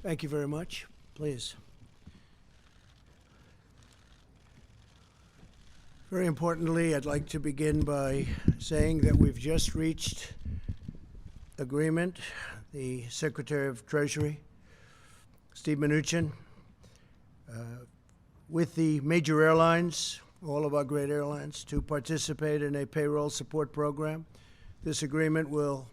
Thank you very much. Please. Very importantly, I'd like to begin by saying that we've just reached agreement. The Secretary of Treasury, Steve Mnuchin, with the major airlines, all of our great airlines, to participate in a payroll support program. This agreement will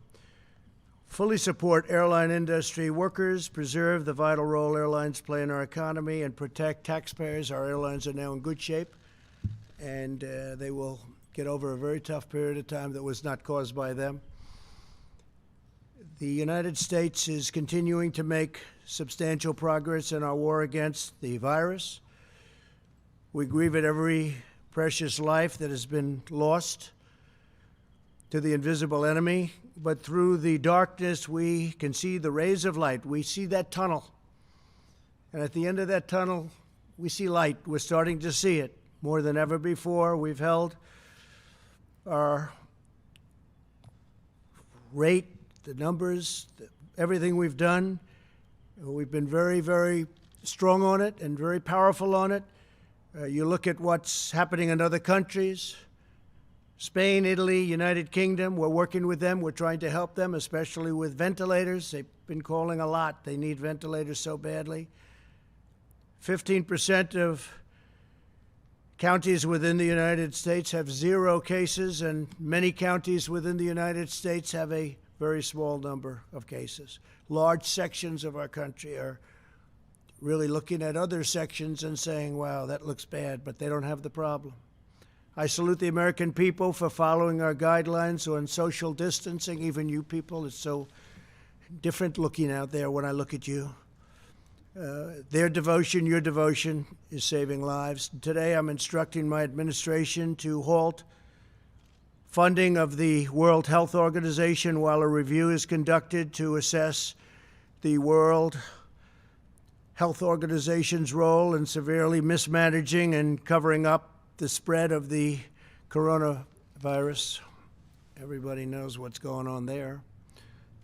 fully support airline industry workers, preserve the vital role airlines play in our economy, and protect taxpayers. Our airlines are now in good shape, and they will get over a very tough period of time that was not caused by them. The United States is continuing to make substantial progress in our war against the virus. We grieve at every precious life that has been lost to the invisible enemy, but through the darkness we can see the rays of light. We see that tunnel, and at the end of that tunnel we see light. We're starting to see it more than ever before. We've held our rate, the numbers, everything we've done. We've been very, very strong on it and very powerful on it. You look at what's happening in other countries, Spain, Italy, United Kingdom. We're working with them. We're trying to help them, especially with ventilators. They've been calling a lot. They need ventilators so badly. 15% of counties within the United States have 0 cases, and many counties within the United States have a very small number of cases. Large sections of our country are really looking at other sections and saying, wow, that looks bad, but they don't have the problem. I salute the American people for following our guidelines on social distancing. Even you people, it's so different looking out there when I look at you. Their devotion, your devotion, is saving lives. Today I'm instructing my administration to halt funding of the World Health Organization while a review is conducted to assess the World Health Organization's role in severely mismanaging and covering up the spread of the coronavirus. Everybody knows what's going on there.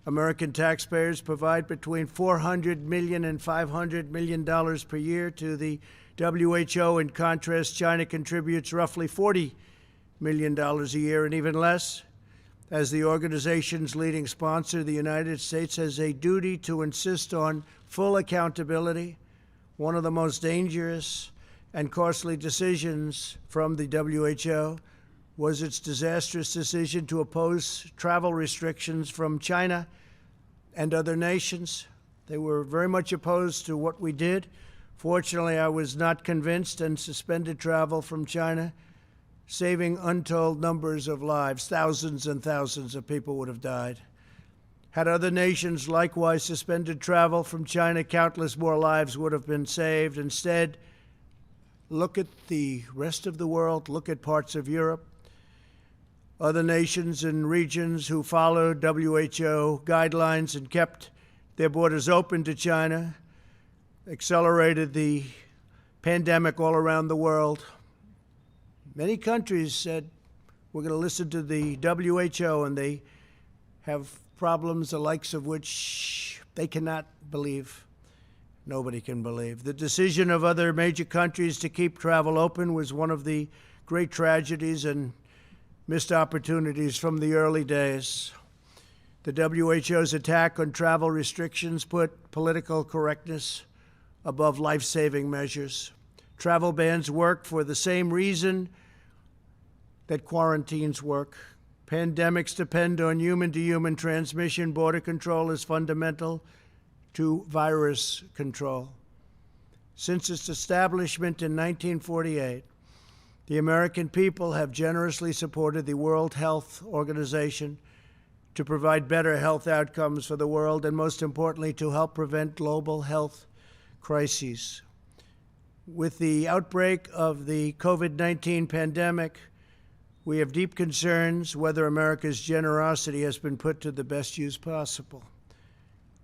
American taxpayers provide between $400 million and $500 million per year to the WHO. In contrast, China contributes roughly $40 million a year, and even less. As the organization's leading sponsor, the United States has a duty to insist on full accountability. One of the most dangerous and costly decisions from the WHO was its disastrous decision to oppose travel restrictions from China and other nations. They were very much opposed to what we did. Fortunately, I was not convinced and suspended travel from China, saving untold numbers of lives. Thousands and thousands of people would have died. Had other nations likewise suspended travel from China, countless more lives would have been saved. Instead, look at the rest of the world, look at parts of Europe, other nations and regions who followed WHO guidelines and kept their borders open to China, accelerated the pandemic all around the world. Many countries said, we're going to listen to the WHO, and they have problems the likes of which they cannot believe. Nobody can believe. The decision of other major countries to keep travel open was one of the great tragedies and missed opportunities from the early days. The WHO's attack on travel restrictions put political correctness above life-saving measures. Travel bans work for the same reason that quarantines work. Pandemics depend on human-to-human transmission. Border control is fundamental to virus control. Since its establishment in 1948, the American people have generously supported the World Health Organization to provide better health outcomes for the world and, most importantly, to help prevent global health crises. With the outbreak of the COVID-19 pandemic, we have deep concerns whether America's generosity has been put to the best use possible.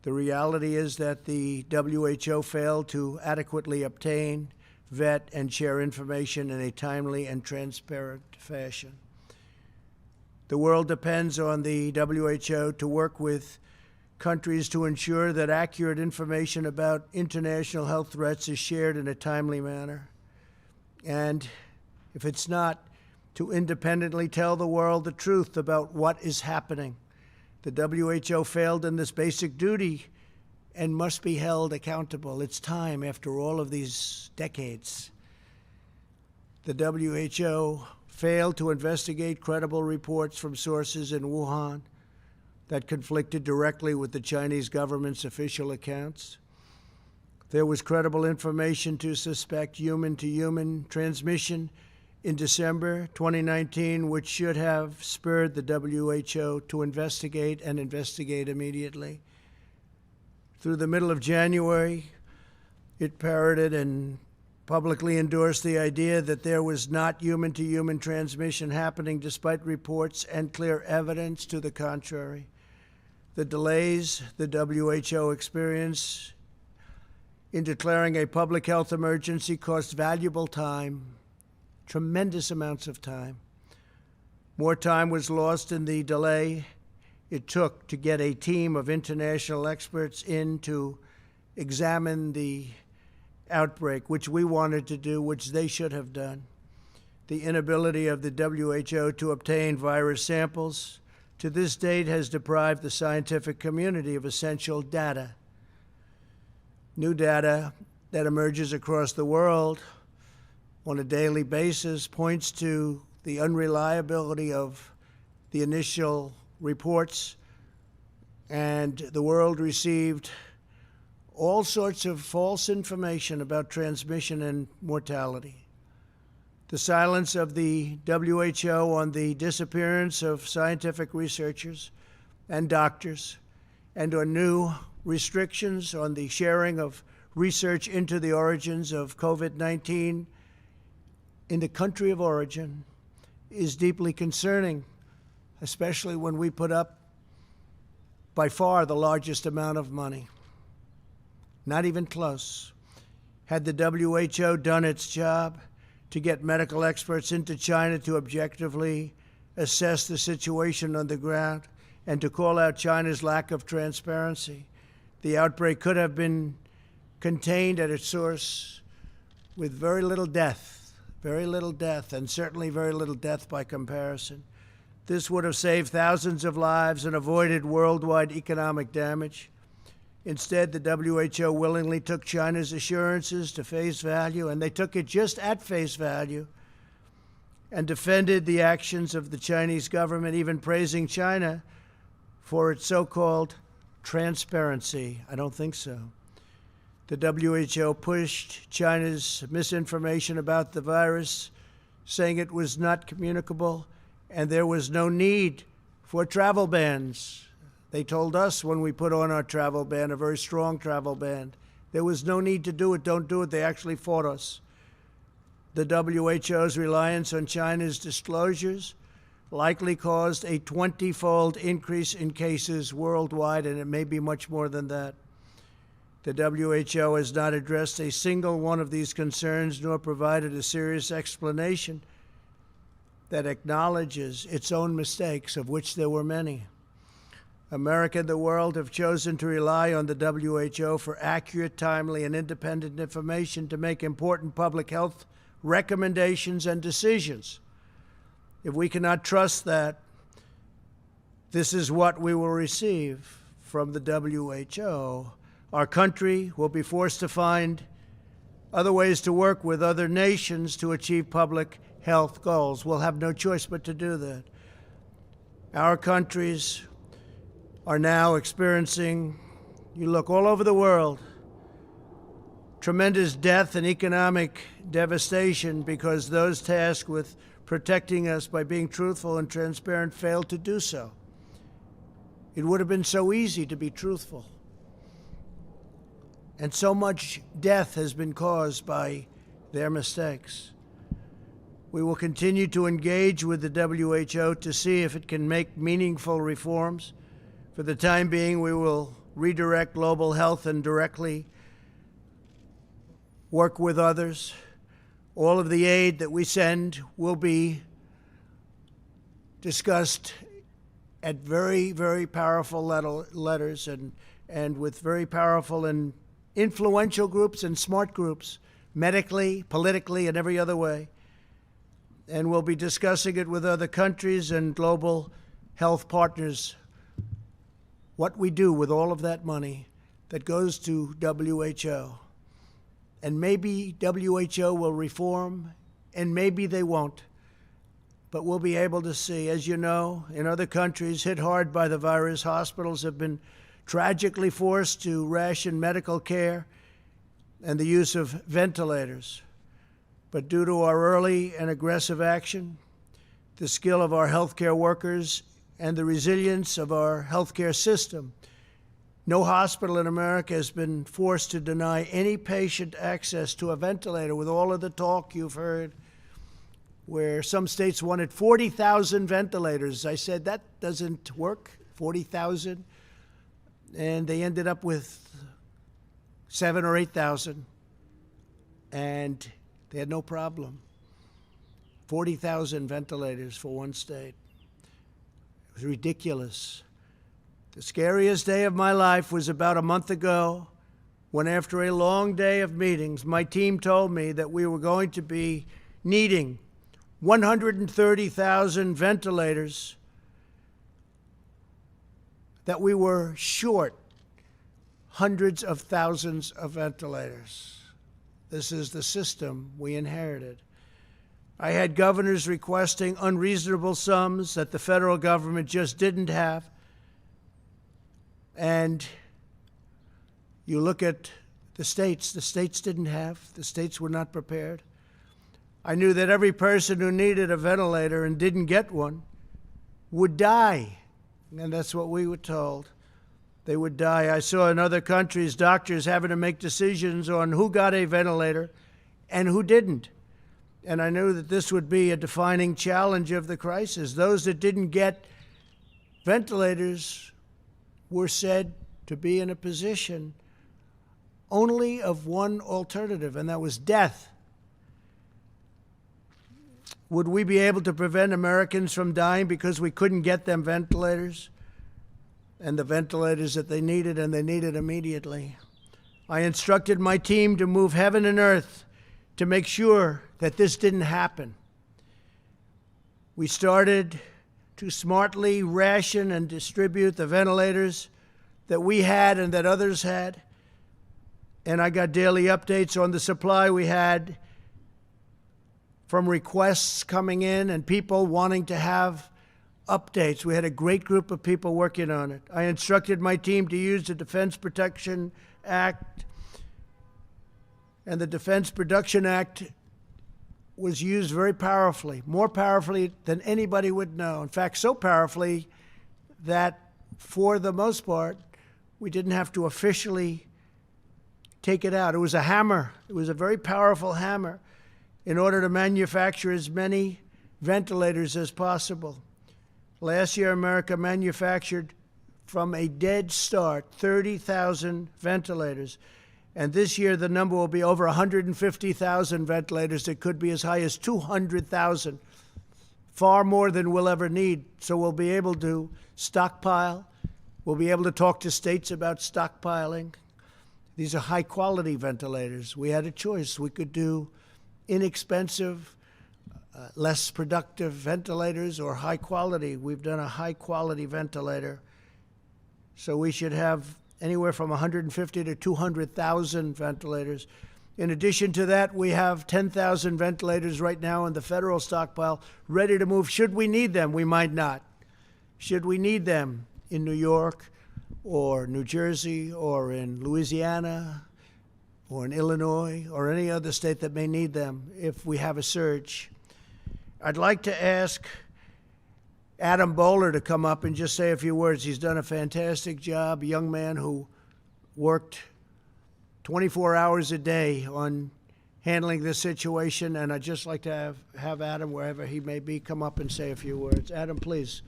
The reality is that the WHO failed to adequately obtain, vet, and share information in a timely and transparent fashion. The world depends on the WHO to work with countries to ensure that accurate information about international health threats is shared in a timely manner. And if it's not, to independently tell the world the truth about what is happening. The WHO failed in this basic duty and must be held accountable. It's time, after all of these decades. The WHO failed to investigate credible reports from sources in Wuhan that conflicted directly with the Chinese government's official accounts. There was credible information to suspect human-to-human transmission in December 2019, which should have spurred the WHO to investigate and investigate immediately. Through the middle of January, it parroted and publicly endorsed the idea that there was not human-to-human transmission happening, despite reports and clear evidence to the contrary. The delays the WHO experienced in declaring a public health emergency cost valuable time, tremendous amounts of time. More time was lost in the delay it took to get a team of international experts in to examine the outbreak, which we wanted to do, which they should have done. The inability of the WHO to obtain virus samples to this date has deprived the scientific community of essential data. New data that emerges across the world on a daily basis points to the unreliability of the initial reports, and the world received all sorts of false information about transmission and mortality. The silence of the WHO on the disappearance of scientific researchers and doctors, and on new restrictions on the sharing of research into the origins of COVID-19 in the country of origin, is deeply concerning, especially when we put up by far the largest amount of money. Not even close. Had the WHO done its job to get medical experts into China to objectively assess the situation on the ground and to call out China's lack of transparency, the outbreak could have been contained at its source with very little death, and certainly very little death by comparison. This would have saved thousands of lives and avoided worldwide economic damage. Instead, the WHO willingly took China's assurances to face value, and they took it just at face value, and defended the actions of the Chinese government, even praising China for its so-called transparency. I don't think so. The WHO pushed China's misinformation about the virus, saying it was not communicable and there was no need for travel bans. They told us when we put on our travel ban, a very strong travel ban, there was no need to do it, don't do it. They actually fought us. The WHO's reliance on China's disclosures likely caused a 20-fold increase in cases worldwide, and it may be much more than that. The WHO has not addressed a single one of these concerns, nor provided a serious explanation that acknowledges its own mistakes, of which there were many. America and the world have chosen to rely on the WHO for accurate, timely, and independent information to make important public health recommendations and decisions. If we cannot trust that, this is what we will receive from the WHO. Our country will be forced to find other ways to work with other nations to achieve public health goals. We'll have no choice but to do that. Our countries are now experiencing, you look all over the world, tremendous death and economic devastation because those tasked with protecting us by being truthful and transparent failed to do so. It would have been so easy to be truthful. And so much death has been caused by their mistakes. We will continue to engage with the WHO to see if it can make meaningful reforms. For the time being, we will redirect global health and directly work with others. All of the aid that we send will be discussed at very, very powerful letters and with very powerful and influential groups and smart groups, medically, politically, and every other way. And we'll be discussing it with other countries and global health partners, what we do with all of that money that goes to WHO. And maybe WHO will reform, and maybe they won't. But we'll be able to see, as you know, in other countries hit hard by the virus, hospitals have been tragically forced to ration medical care and the use of ventilators. But due to our early and aggressive action, the skill of our healthcare workers, and the resilience of our healthcare system, no hospital in America has been forced to deny any patient access to a ventilator, with all of the talk you've heard, where some states wanted 40,000 ventilators. I said, that doesn't work, 40,000. And they ended up with 7,000 or 8,000. And they had no problem. 40,000 ventilators for one state. It was ridiculous. The scariest day of my life was about a month ago, when after a long day of meetings, my team told me that we were going to be needing 130,000 ventilators, that we were short hundreds of thousands of ventilators. This is the system we inherited. I had governors requesting unreasonable sums that the federal government just didn't have. And you look at the states didn't have, the states were not prepared. I knew that every person who needed a ventilator and didn't get one would die. And that's what we were told. They would die. I saw in other countries doctors having to make decisions on who got a ventilator and who didn't. And I knew that this would be a defining challenge of the crisis. Those that didn't get ventilators were said to be in a position only of one alternative, and that was death. Would we be able to prevent Americans from dying because we couldn't get them ventilators? And the ventilators that they needed, and they needed immediately. I instructed my team to move heaven and earth to make sure that this didn't happen. We started to smartly ration and distribute the ventilators that we had and that others had. And I got daily updates on the supply we had, from requests coming in and people wanting to have updates. We had a great group of people working on it. I instructed my team to use the Defense Production Act, and the Defense Production Act was used very powerfully, more powerfully than anybody would know. In fact, so powerfully that for the most part, we didn't have to officially take it out. It was a hammer. It was a very powerful hammer in order to manufacture as many ventilators as possible. Last year, America manufactured, from a dead start, 30,000 ventilators. And this year, the number will be over 150,000 ventilators. It could be as high as 200,000, far more than we'll ever need. So we'll be able to stockpile. We'll be able to talk to states about stockpiling. These are high-quality ventilators. We had a choice. We could do inexpensive, less productive ventilators, or high quality. We've done a high quality ventilator. So we should have anywhere from 150 to 200,000 ventilators. In addition to that, we have 10,000 ventilators right now in the federal stockpile, ready to move. Should we need them? We might not. Should we need them in New York or New Jersey or in Louisiana or in Illinois or any other state that may need them if we have a surge? I'd like to ask Adam Bowler to come up and just say a few words. He's done a fantastic job, a young man who worked 24 hours a day on handling this situation, and I'd just like to have Adam, wherever he may be, come up and say a few words. Adam, please.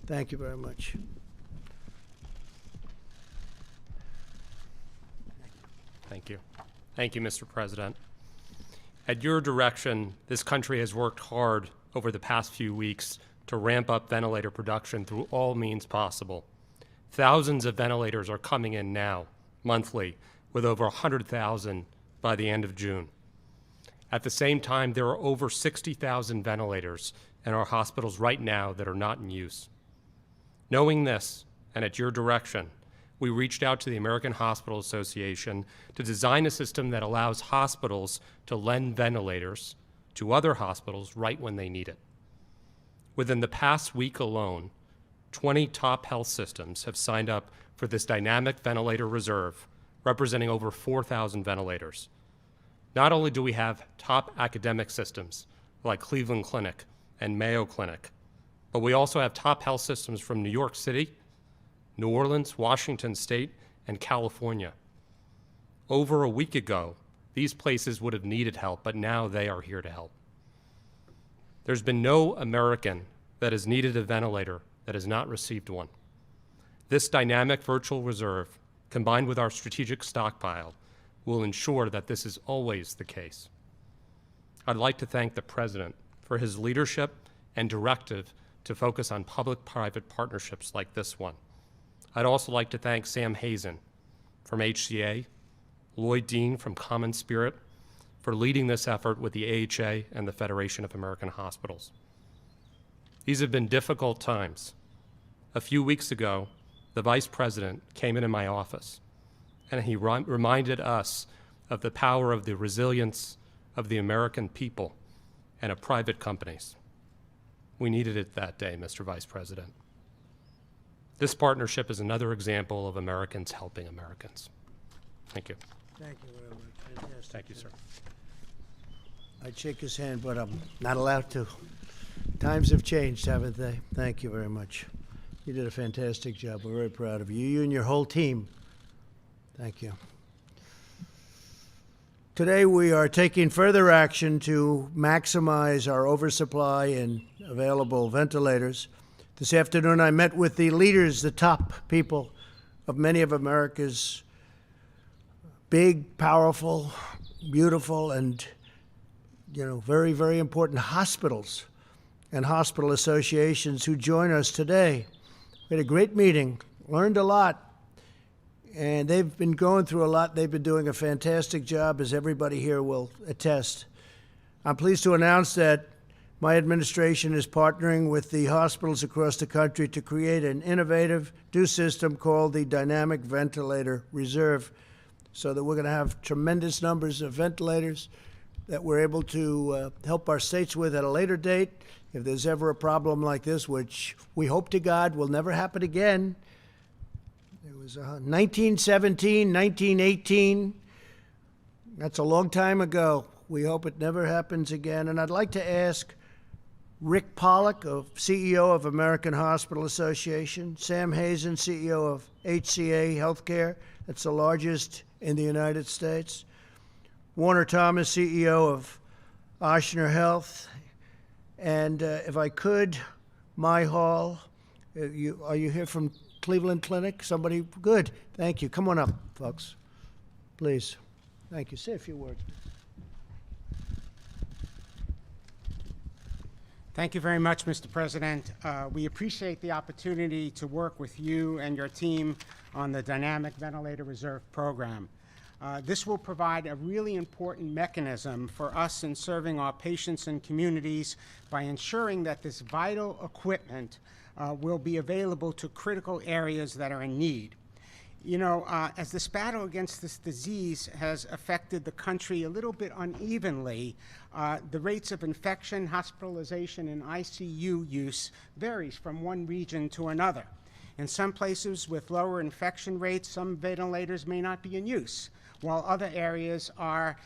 Thank you very much. Thank you. Thank you, Mr. President. At your direction, this country has worked hard over the past few weeks to to ramp up ventilator production through all means possible. Thousands of ventilators are coming in now, monthly, with over 100,000 by the end of June. At the same time, there are over 60,000 ventilators in our hospitals right now that are not in use. Knowing this, and at your direction, we reached out to the American Hospital Association to design a system that allows hospitals to lend ventilators to other hospitals right when they need it. Within the past week alone, 20 top health systems have signed up for this dynamic ventilator reserve, representing over 4,000 ventilators. Not only do we have top academic systems like Cleveland Clinic and Mayo Clinic, but we also have top health systems from New York City, New Orleans, Washington State, and California. Over a week ago, these places would have needed help, but now they are here to help. There's been no American that has needed a ventilator that has not received one. This dynamic virtual reserve, combined with our strategic stockpile, will ensure that this is always the case. I'd like to thank the President for his leadership and directive to focus on public-private partnerships like this one. I'd also like to thank Sam Hazen from HCA, Lloyd Dean from Common Spirit, for leading this effort with the AHA and the Federation of American Hospitals. These have been difficult times. A few weeks ago, the Vice President came into my office, and he reminded us of the power of the resilience of the American people and of private companies. We needed it that day, Mr. Vice President. This partnership is another example of Americans helping Americans. Thank you. Thank you very much. Fantastic. Thank you, sir. I'd shake his hand, but I'm not allowed to. Times have changed, haven't they? Thank you very much. You did a fantastic job. We're very proud of you. You and your whole team. Thank you. Today we are taking further action to maximize our oversupply in available ventilators. This afternoon I met with the leaders, the top people of many of America's big, powerful, beautiful, and very, very important hospitals and hospital associations who join us today. We had a great meeting, learned a lot, and they've been going through a lot. They've been doing a fantastic job, as everybody here will attest. I'm pleased to announce that my administration is partnering with the hospitals across the country to create an innovative new system called the Dynamic Ventilator Reserve, so that we're going to have tremendous numbers of ventilators that we're able to help our states with at a later date. If there's ever a problem like this, which we hope to God will never happen again. It was 1917, 1918. That's a long time ago. We hope it never happens again. And I'd like to ask Rick Pollack, CEO of American Hospital Association, Sam Hazen, CEO of HCA Healthcare, that's the largest in the United States, Warner Thomas, CEO of Ochsner Health, and if I could, my hall. Are you here from Cleveland Clinic? Somebody? Good. Thank you. Come on up, folks. Please. Thank you. Say a few words. Thank you very much, Mr. President. We appreciate the opportunity to work with you and your team on the Dynamic Ventilator Reserve Program. This will provide a really important mechanism for us in serving our patients and communities by ensuring that this vital equipment will be available to critical areas that are in need. As this battle against this disease has affected the country a little bit unevenly, the rates of infection, hospitalization, and ICU use varies from one region to another. In some places with lower infection rates, some ventilators may not be in use, while other areas are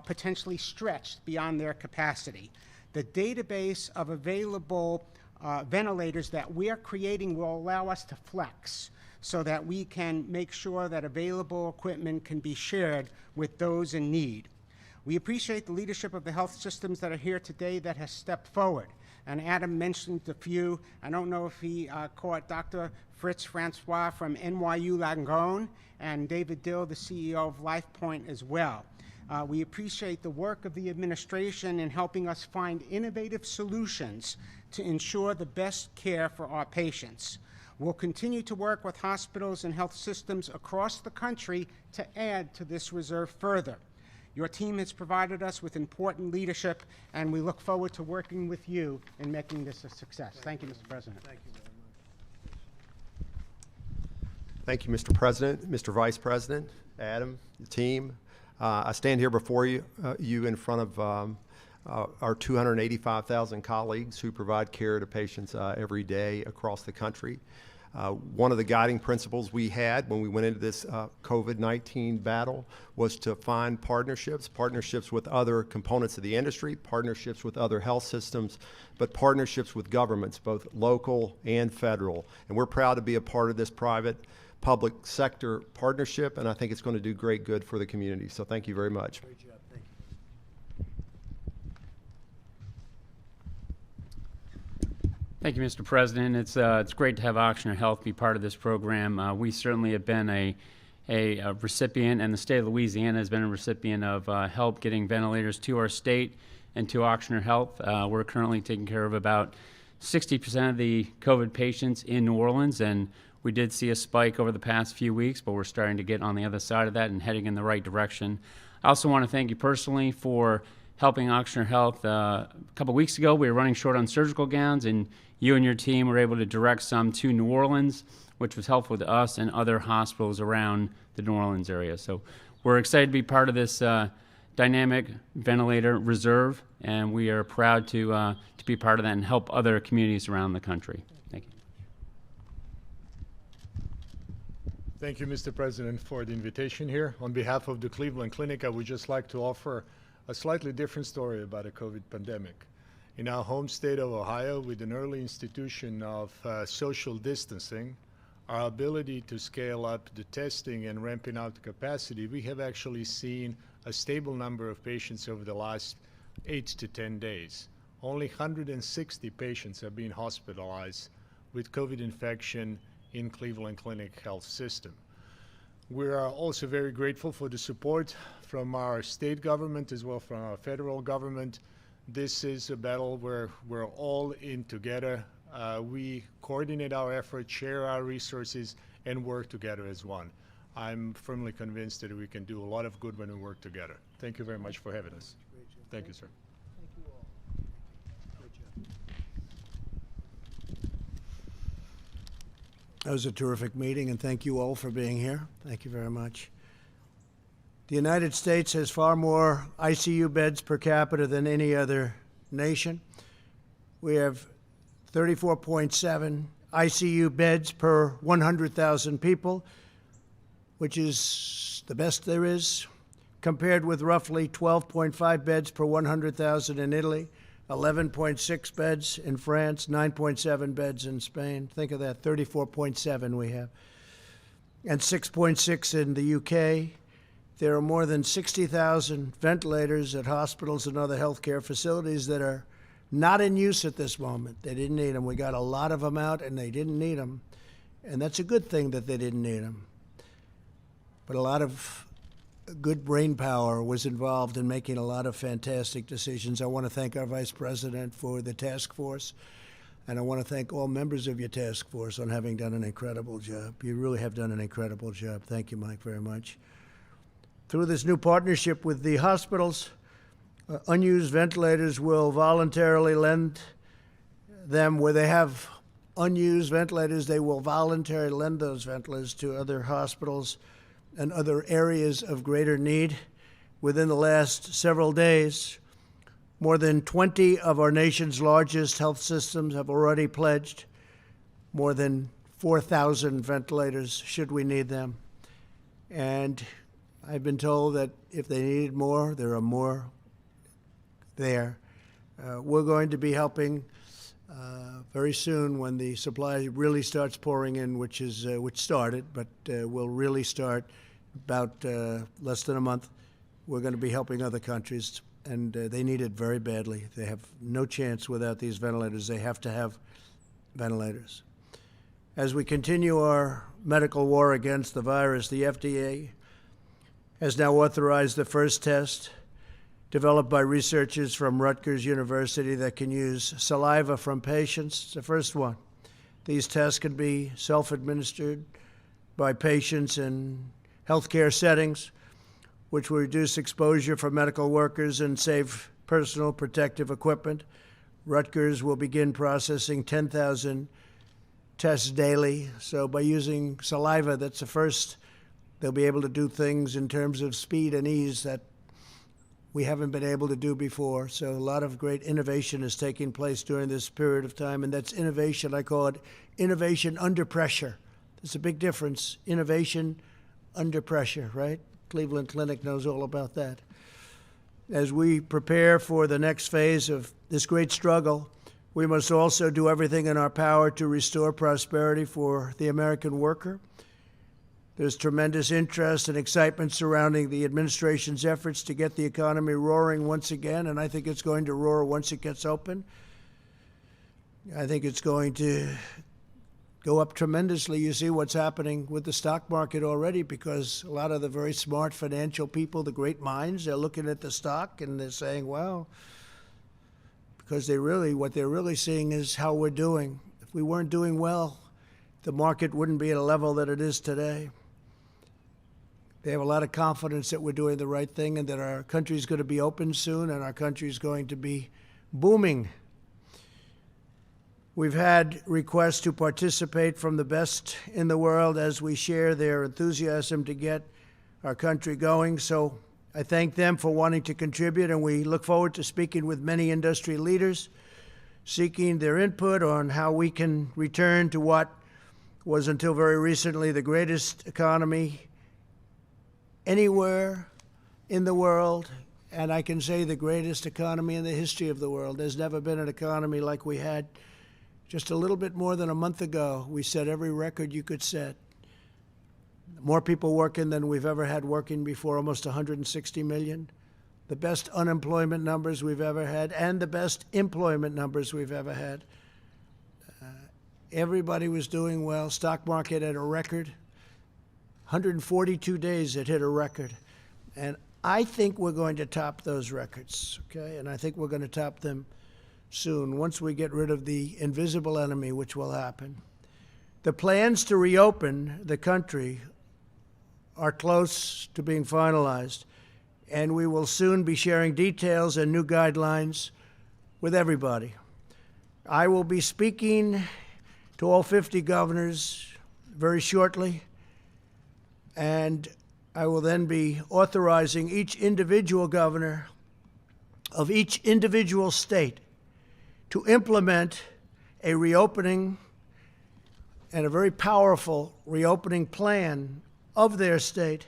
potentially stretched beyond their capacity. The database of available ventilators that we are creating will allow us to flex so that we can make sure that available equipment can be shared with those in need. We appreciate the leadership of the health systems that are here today that has stepped forward. And Adam mentioned a few. I don't know if he caught Dr. Fritz Francois from NYU Langone and David Dill, the CEO of LifePoint as well. We appreciate the work of the administration in helping us find innovative solutions to ensure the best care for our patients. We'll continue to work with hospitals and health systems across the country to add to this reserve further. Your team has provided us with important leadership, and we look forward to working with you in making this a success. Thank you, Mr. President. Thank you very much. Thank you, Mr. President, Mr. Vice President, Adam, the team. I stand here before you, in front of our 285,000 colleagues who provide care to patients every day across the country. One of the guiding principles we had when we went into this COVID-19 battle was to find partnerships with other components of the industry, partnerships with other health systems, but partnerships with governments, both local and federal. And we're proud to be a part of this private-public sector partnership, and I think it's going to do great good for the community. So thank you very much. Great job. Thank you. Thank you, Mr. President. It's great to have Oxnard Health be part of this program. We certainly have been a recipient, and the state of Louisiana has been a recipient of help getting ventilators to our state and to Oxnard Health. We're currently taking care of about 60% of the COVID patients in New Orleans, and we did see a spike over the past few weeks, but we're starting to get on the other side of that and heading in the right direction. I also want to thank you personally for helping Oxnard Health. A couple weeks ago, we were running short on surgical gowns, and you and your team were able to direct some to New Orleans, which was helpful to us and other hospitals around the New Orleans area. So we're excited to be part of this dynamic ventilator reserve, and we are proud to be part of that and help other communities around the country. Thank you. Thank you, Mr. President, for the invitation here. On behalf of the Cleveland Clinic, I would just like to offer a slightly different story about the COVID pandemic. In our home state of Ohio, with an early institution of social distancing, our ability to scale up the testing and ramping out the capacity, we have actually seen a stable number of patients over the last 8 to 10 days. Only 160 patients have been hospitalized with COVID infection in Cleveland Clinic Health System. We are also very grateful for the support from our state government as well from our federal government. This is a battle where we're all in together. We coordinate our efforts, share our resources, and work together as one. I'm firmly convinced that we can do a lot of good when we work together. Thank you very much for having us. Thank you, sir. Thank you all. Great job. That was a terrific meeting, and thank you all for being here. Thank you very much. The United States has far more ICU beds per capita than any other nation. We have 34.7 ICU beds per 100,000 people, which is the best there is, compared with roughly 12.5 beds per 100,000 in Italy, 11.6 beds in France, 9.7 beds in Spain. Think of that, 34.7 we have, and 6.6 in the UK. There are more than 60,000 ventilators at hospitals and other healthcare facilities that are not in use at this moment. They didn't need them. We got a lot of them out, and they didn't need them. And that's a good thing that they didn't need them. But a lot of good brain power was involved in making a lot of fantastic decisions. I want to thank our Vice President for the task force, and I want to thank all members of your task force on having done an incredible job. You really have done an incredible job. Thank you, Mike, very much. Through this new partnership with the hospitals, unused ventilators will voluntarily lend them where they have unused ventilators. They will voluntarily lend those ventilators to other hospitals and other areas of greater need. Within the last several days, more than 20 of our nation's largest health systems have already pledged more than 4,000 ventilators should we need them. And I've been told that if they needed more, there are more there. We're going to be helping very soon when the supply really starts pouring in, which started, but will really start about less than a month. We're going to be helping other countries, and they need it very badly. They have no chance without these ventilators. They have to have ventilators. As we continue our medical war against the virus, the FDA has now authorized the first test developed by researchers from Rutgers University that can use saliva from patients. It's the first one. These tests can be self-administered by patients in healthcare settings, which will reduce exposure for medical workers and save personal protective equipment. Rutgers will begin processing 10,000 tests daily. So by using saliva, that's the first, they'll be able to do things in terms of speed and ease that we haven't been able to do before. So a lot of great innovation is taking place during this period of time, and that's innovation. I call it innovation under pressure. There's a big difference. Innovation under pressure, right? Cleveland Clinic knows all about that. As we prepare for the next phase of this great struggle, we must also do everything in our power to restore prosperity for the American worker. There's tremendous interest and excitement surrounding the administration's efforts to get the economy roaring once again, and I think it's going to roar once it gets open. I think it's going to go up tremendously. You see what's happening with the stock market already, because a lot of the very smart financial people, the great minds, they're looking at the stock and they're saying, well, because what they're really seeing is how we're doing. If we weren't doing well, the market wouldn't be at a level that it is today. They have a lot of confidence that we're doing the right thing and that our country is going to be open soon and our country is going to be booming. We've had requests to participate from the best in the world as we share their enthusiasm to get our country going. So I thank them for wanting to contribute, and we look forward to speaking with many industry leaders, seeking their input on how we can return to what was until very recently the greatest economy anywhere in the world, and I can say the greatest economy in the history of the world. There's never been an economy like we had just a little bit more than a month ago. We set every record you could set. More people working than we've ever had working before, almost 160 million. The best unemployment numbers we've ever had, and the best employment numbers we've ever had. Everybody was doing well. Stock market at a record. 142 days it hit a record. And I think we're going to top those records, okay? And I think we're going to top them soon, once we get rid of the invisible enemy, which will happen. The plans to reopen the country are close to being finalized, and we will soon be sharing details and new guidelines with everybody. I will be speaking to all 50 governors very shortly, and I will then be authorizing each individual governor of each individual state to implement a reopening and a very powerful reopening plan of their state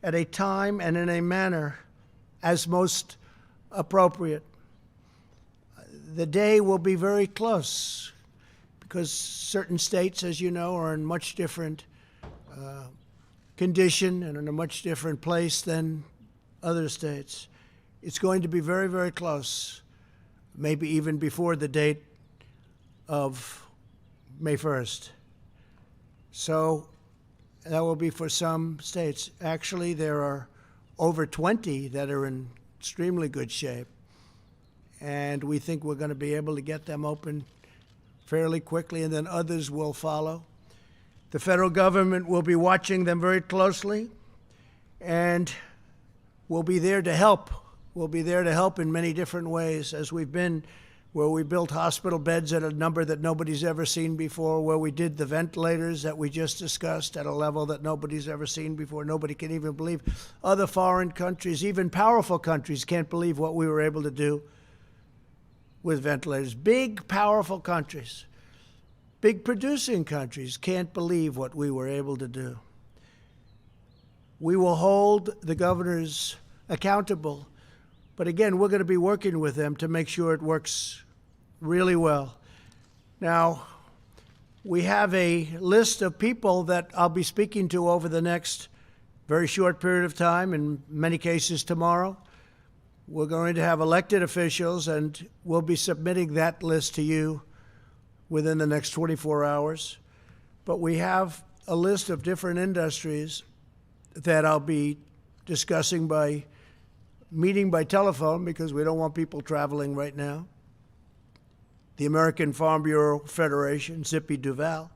at a time and in a manner as most appropriate. The day will be very close because certain states, as you know, are in much different condition and in a much different place than other states. It's going to be very, very close, maybe even before the date of May 1st. So that will be for some states. Actually, there are over 20 that are in extremely good shape, and we think we're going to be able to get them open fairly quickly, and then others will follow. The federal government will be watching them very closely, and we'll be there to help. We'll be there to help in many different ways, as we've been where we built hospital beds at a number that nobody's ever seen before, where we did the ventilators that we just discussed at a level that nobody's ever seen before. Nobody can even believe. Other foreign countries, even powerful countries, can't believe what we were able to do with ventilators. Big, powerful countries, big producing countries can't believe what we were able to do. We will hold the governors accountable. But again, we're going to be working with them to make sure it works really well. Now, we have a list of people that I'll be speaking to over the next very short period of time, in many cases tomorrow. We're going to have elected officials, and we'll be submitting that list to you within the next 24 hours. But we have a list of different industries that I'll be discussing by meeting by telephone because we don't want people traveling right now. The American Farm Bureau Federation, Zippy Duval,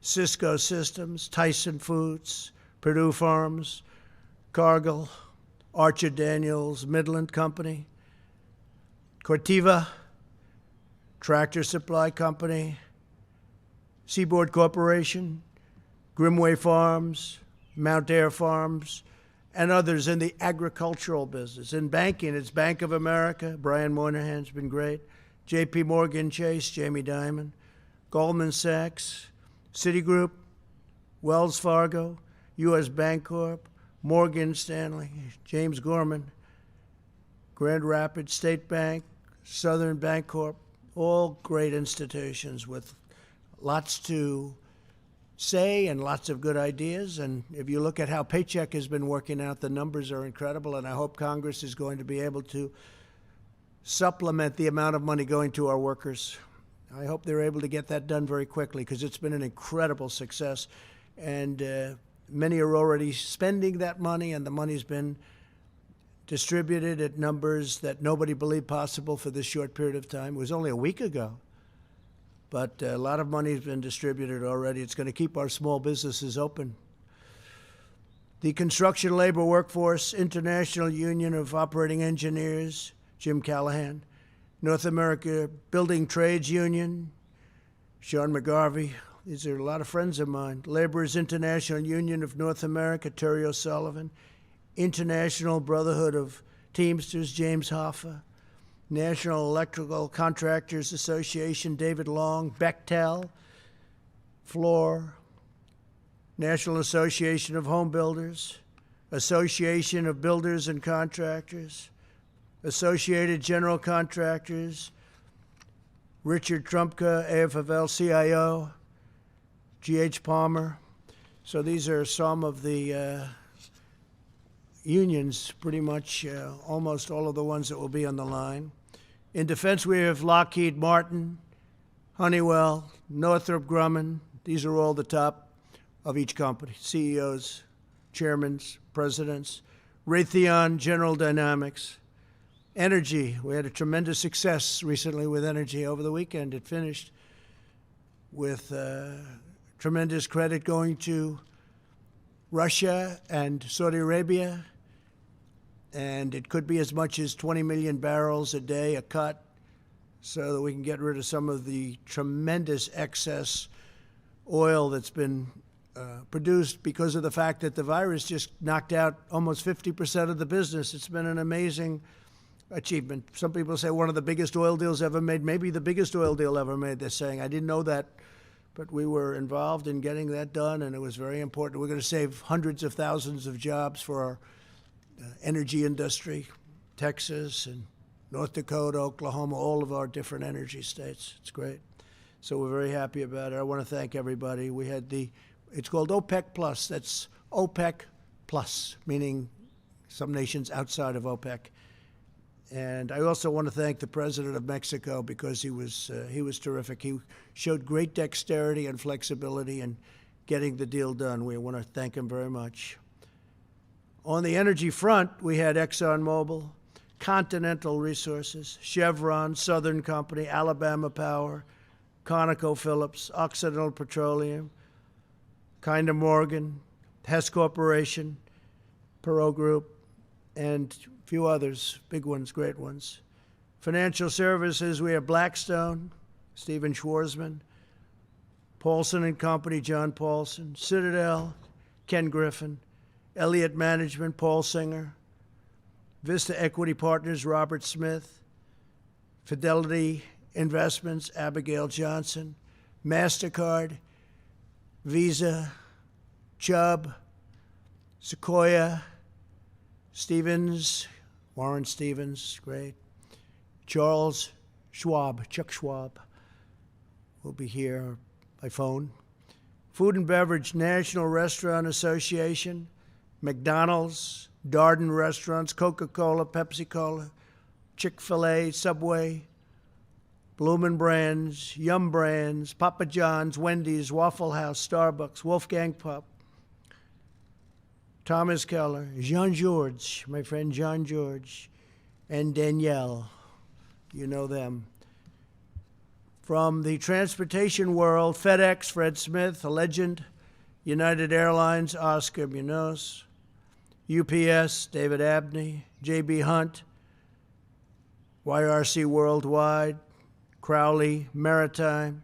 Cisco Systems, Tyson Foods, Purdue Farms, Cargill, Archer Daniels, Midland Company, Corteva, Tractor Supply Company, Seaboard Corporation, Grimway Farms, Mount Air Farms, and others in the agricultural business. In banking, it's Bank of America. Brian Moynihan's been great. J.P. Morgan Chase, Jamie Dimon, Goldman Sachs, Citigroup, Wells Fargo, U.S. Bancorp, Morgan Stanley, James Gorman, Grand Rapids State Bank, Southern Bancorp, all great institutions with lots to say and lots of good ideas. And if you look at how Paycheck has been working out, the numbers are incredible, and I hope Congress is going to be able to supplement the amount of money going to our workers. I hope they're able to get that done very quickly because it's been an incredible success. And many are already spending that money, and the money's been distributed at numbers that nobody believed possible for this short period of time. It was only a week ago. But a lot of money has been distributed already. It's going to keep our small businesses open. The Construction Labor Workforce International Union of Operating Engineers, Jim Callahan. North America Building Trades Union, Sean McGarvey. These are a lot of friends of mine. Laborers International Union of North America, Terry O'Sullivan. International Brotherhood of Teamsters, James Hoffa. National Electrical Contractors Association, David Long. Bechtel, Floor. National Association of Home Builders. Association of Builders and Contractors. Associated General Contractors, Richard Trumpka, AFL-CIO, G.H. Palmer. So these are some of the unions, pretty much almost all of the ones that will be on the line. In defense, we have Lockheed Martin, Honeywell, Northrop Grumman. These are all the top of each company, CEOs, chairmen, presidents. Raytheon, General Dynamics. Energy, we had a tremendous success recently with energy over the weekend. It finished with tremendous credit going to Russia and Saudi Arabia, and it could be as much as 20 million barrels a day, a cut, so that we can get rid of some of the tremendous excess oil that's been produced because of the fact that the virus just knocked out almost 50% of the business. It's been an amazing achievement. Some people say one of the biggest oil deals ever made, maybe the biggest oil deal ever made, they're saying. I didn't know that, but we were involved in getting that done, and it was very important. We're going to save hundreds of thousands of jobs for our energy industry, Texas and North Dakota, Oklahoma, all of our different energy states. It's great. So we're very happy about it. I want to thank everybody. We had it's called OPEC Plus. That's OPEC Plus, meaning some nations outside of OPEC. And I also want to thank the president of Mexico because he was terrific. He showed great dexterity and flexibility in getting the deal done. We want to thank him very much. On the energy front, we had ExxonMobil, Continental Resources, Chevron, Southern Company, Alabama Power, ConocoPhillips, Occidental Petroleum, Kinder Morgan, Hess Corporation, Perot Group, and a few others, big ones, great ones. Financial services, we have Blackstone, Stephen Schwarzman, Paulson and Company, John Paulson, Citadel, Ken Griffin, Elliott Management, Paul Singer, Vista Equity Partners, Robert Smith, Fidelity Investments, Abigail Johnson, MasterCard, Visa, Chubb, Sequoia, Stevens, Warren Stevens, great. Charles Schwab, Chuck Schwab, will be here by phone. Food and Beverage National Restaurant Association, McDonald's, Darden Restaurants, Coca-Cola, Pepsi-Cola, Chick-fil-A, Subway, Bloomin' Brands, Yum Brands, Papa John's, Wendy's, Waffle House, Starbucks, Wolfgang Pup, Thomas Keller, Jean George, my friend Jean George, and Danielle. You know them. From the transportation world, FedEx, Fred Smith, a legend. United Airlines, Oscar Munoz. UPS, David Abney. JB Hunt. YRC Worldwide. Crowley Maritime.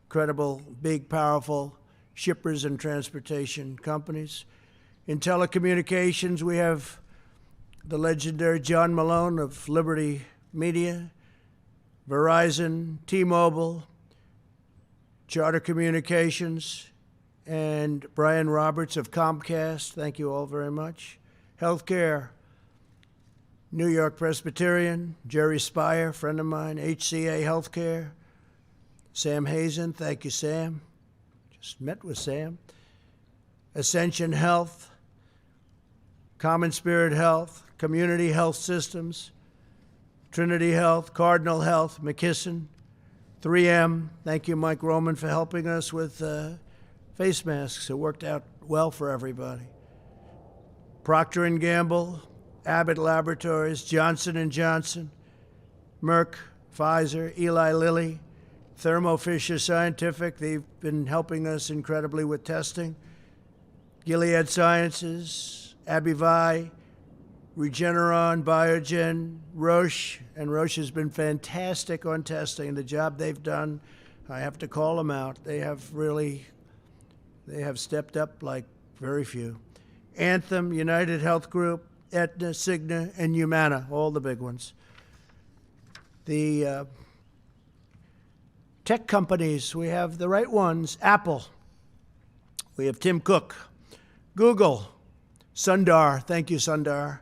Incredible, big, powerful shippers and transportation companies. In telecommunications, we have the legendary John Malone of Liberty Media, Verizon, T-Mobile, Charter Communications, and Brian Roberts of Comcast. Thank you all very much. Healthcare, New York Presbyterian, Jerry Spire, friend of mine, HCA Healthcare, Sam Hazen, thank you, Sam. Just met with Sam. Ascension Health, Common Spirit Health, Community Health Systems, Trinity Health, Cardinal Health, McKesson, 3M. Thank you, Mike Roman, for helping us with face masks. It worked out well for everybody. Procter & Gamble, Abbott Laboratories, Johnson & Johnson, Merck, Pfizer, Eli Lilly, Thermo Fisher Scientific. They've been helping us incredibly with testing. Gilead Sciences, Abivax, Regeneron, Biogen, Roche, and Roche has been fantastic on testing. The job they've done, I have to call them out. They have stepped up like very few. Anthem, United Health Group, Aetna, Cigna, and Humana, all the big ones. The tech companies, we have the right ones. Apple, we have Tim Cook. Google, Sundar, thank you, Sundar.